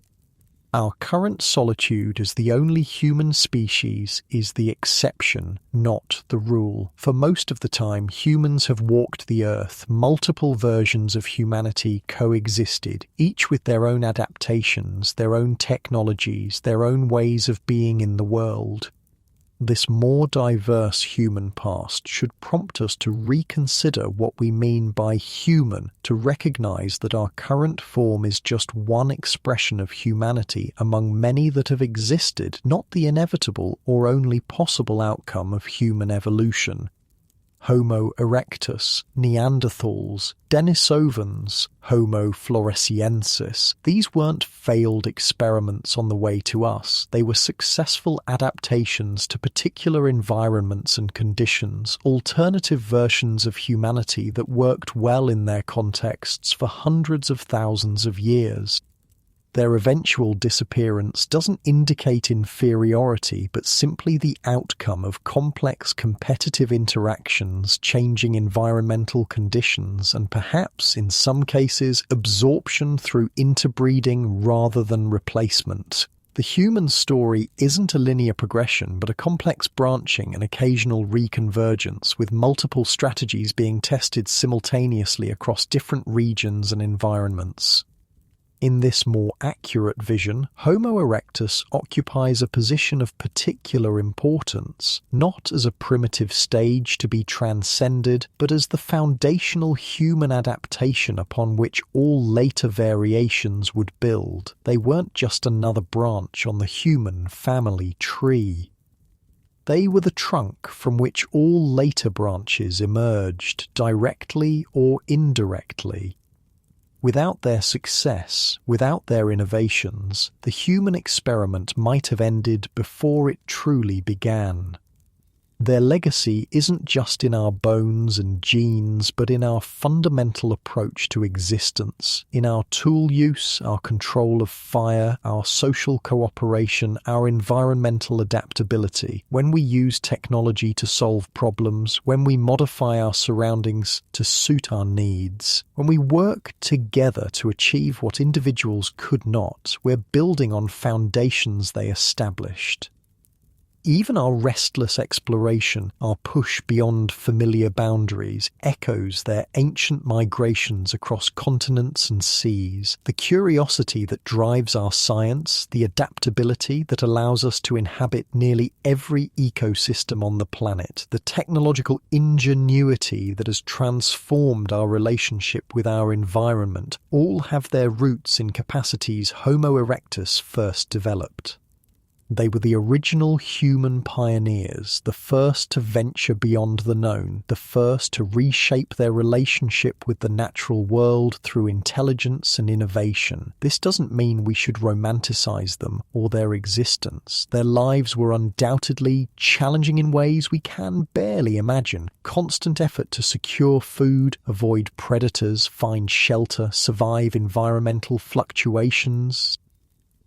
Our current solitude as the only human species is the exception, not the rule. For most of the time, humans have walked the earth. Multiple versions of humanity coexisted, each with their own adaptations, their own technologies, their own ways of being in the world. This more diverse human past should prompt us to reconsider what we mean by human, to recognize that our current form is just one expression of humanity among many that have existed, not the inevitable or only possible outcome of human evolution. Homo erectus, Neanderthals, Denisovans, Homo floresiensis. These weren't failed experiments on the way to us. They were successful adaptations to particular environments and conditions, alternative versions of humanity that worked well in their contexts for hundreds of thousands of years. Their eventual disappearance doesn't indicate inferiority, but simply the outcome of complex competitive interactions, changing environmental conditions, and perhaps, in some cases, absorption through interbreeding rather than replacement. The human story isn't a linear progression, but a complex branching and occasional reconvergence, with multiple strategies being tested simultaneously across different regions and environments. In this more accurate vision, Homo erectus occupies a position of particular importance, not as a primitive stage to be transcended, but as the foundational human adaptation upon which all later variations would build. They weren't just another branch on the human family tree. They were the trunk from which all later branches emerged, directly or indirectly. Without their success, without their innovations, the human experiment might have ended before it truly began. Their legacy isn't just in our bones and genes, but in our fundamental approach to existence, in our tool use, our control of fire, our social cooperation, our environmental adaptability. When we use technology to solve problems, when we modify our surroundings to suit our needs, when we work together to achieve what individuals could not, we're building on foundations they established. Even our restless exploration, our push beyond familiar boundaries, echoes their ancient migrations across continents and seas. The curiosity that drives our science, the adaptability that allows us to inhabit nearly every ecosystem on the planet, the technological ingenuity that has transformed our relationship with our environment, all have their roots in capacities Homo erectus first developed. They were the original human pioneers, the first to venture beyond the known, the first to reshape their relationship with the natural world through intelligence and innovation. This doesn't mean we should romanticize them or their existence. Their lives were undoubtedly challenging in ways we can barely imagine. Constant effort to secure food, avoid predators, find shelter, survive environmental fluctuations.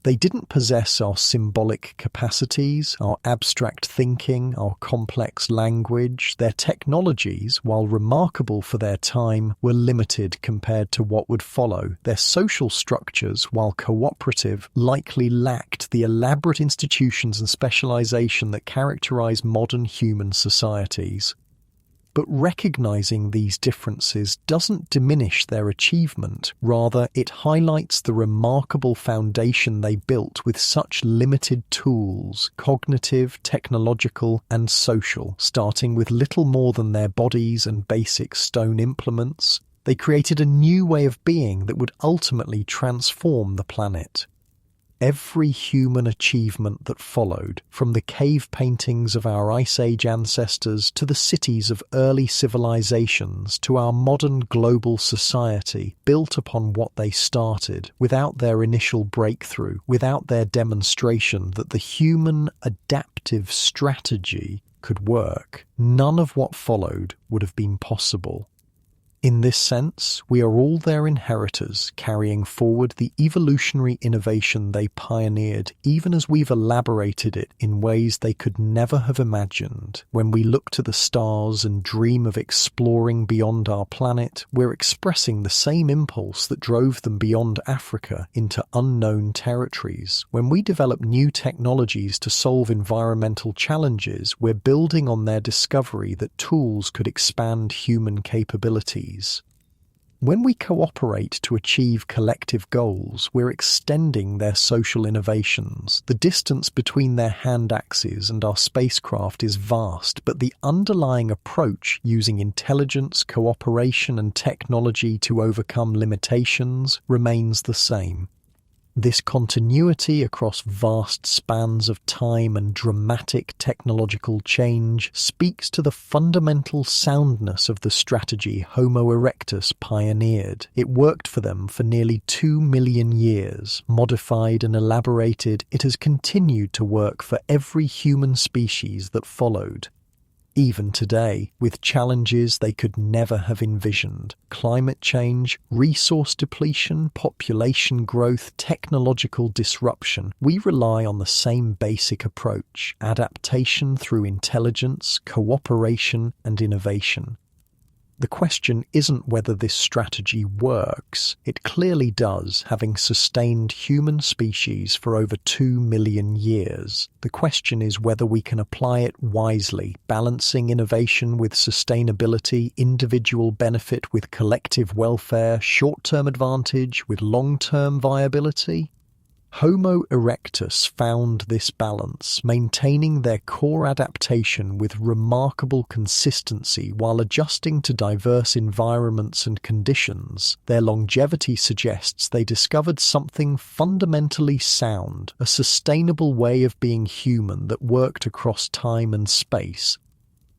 They didn't possess our symbolic capacities, our abstract thinking, our complex language. Their technologies, while remarkable for their time, were limited compared to what would follow. Their social structures, while cooperative, likely lacked the elaborate institutions and specialization that characterize modern human societies. But recognizing these differences doesn't diminish their achievement. Rather, it highlights the remarkable foundation they built with such limited tools, cognitive, technological, and social. Starting with little more than their bodies and basic stone implements, they created a new way of being that would ultimately transform the planet. Every human achievement that followed, from the cave paintings of our Ice Age ancestors to the cities of early civilizations to our modern global society, built upon what they started. Without their initial breakthrough, without their demonstration that the human adaptive strategy could work, none of what followed would have been possible. In this sense, we are all their inheritors, carrying forward the evolutionary innovation they pioneered, even as we've elaborated it in ways they could never have imagined. When we look to the stars and dream of exploring beyond our planet, we're expressing the same impulse that drove them beyond Africa into unknown territories. When we develop new technologies to solve environmental challenges, we're building on their discovery that tools could expand human capabilities. When we cooperate to achieve collective goals, we're extending their social innovations. The distance between their hand axes and our spacecraft is vast, but the underlying approach, using intelligence, cooperation, and technology to overcome limitations, remains the same. This continuity across vast spans of time and dramatic technological change speaks to the fundamental soundness of the strategy Homo erectus pioneered. It worked for them for nearly 2 million years. Modified and elaborated, it has continued to work for every human species that followed. Even today, with challenges they could never have envisioned. Climate change, resource depletion, population growth, technological disruption. We rely on the same basic approach: adaptation through intelligence, cooperation, and innovation. The question isn't whether this strategy works. It clearly does, having sustained human species for over 2 million years. The question is whether we can apply it wisely, balancing innovation with sustainability, individual benefit with collective welfare, short-term advantage with long-term viability. Homo erectus found this balance, maintaining their core adaptation with remarkable consistency while adjusting to diverse environments and conditions. Their longevity suggests they discovered something fundamentally sound, a sustainable way of being human that worked across time and space.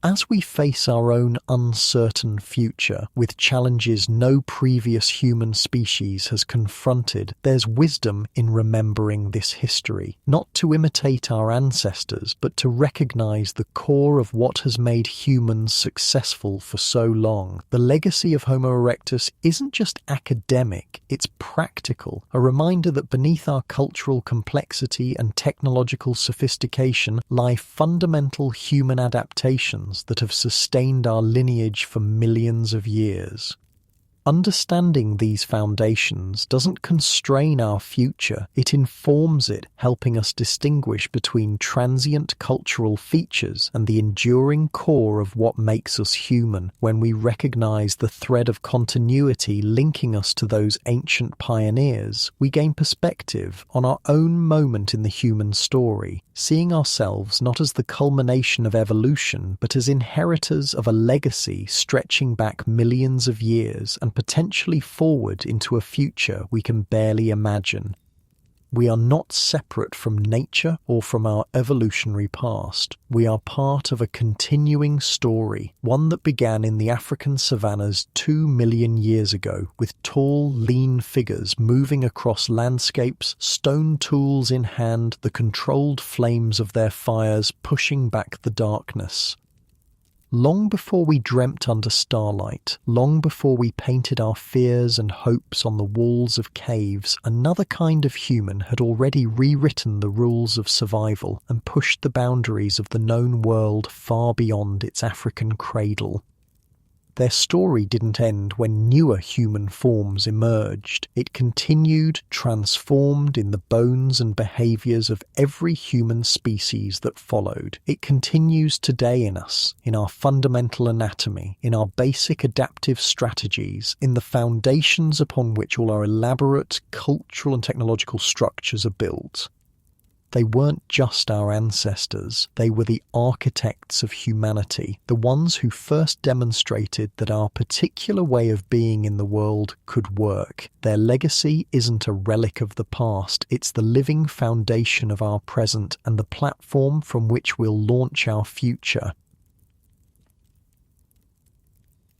As we face our own uncertain future, with challenges no previous human species has confronted, there's wisdom in remembering this history, not to imitate our ancestors, but to recognize the core of what has made humans successful for so long. The legacy of Homo erectus isn't just academic, it's practical, a reminder that beneath our cultural complexity and technological sophistication lie fundamental human adaptations that have sustained our lineage for millions of years. Understanding these foundations doesn't constrain our future, it informs it, helping us distinguish between transient cultural features and the enduring core of what makes us human. When we recognize the thread of continuity linking us to those ancient pioneers, we gain perspective on our own moment in the human story, seeing ourselves not as the culmination of evolution, but as inheritors of a legacy stretching back millions of years and potentially forward into a future we can barely imagine. We are not separate from nature or from our evolutionary past. We are part of a continuing story, one that began in the African savannas 2 million years ago, with tall, lean figures moving across landscapes, stone tools in hand, the controlled flames of their fires pushing back the darkness. Long before we dreamt under starlight, long before we painted our fears and hopes on the walls of caves, another kind of human had already rewritten the rules of survival and pushed the boundaries of the known world far beyond its African cradle. Their story didn't end when newer human forms emerged. It continued, transformed in the bones and behaviors of every human species that followed. It continues today in us, in our fundamental anatomy, in our basic adaptive strategies, in the foundations upon which all our elaborate cultural and technological structures are built. They weren't just our ancestors, they were the architects of humanity, the ones who first demonstrated that our particular way of being in the world could work. Their legacy isn't a relic of the past, it's the living foundation of our present and the platform from which we'll launch our future.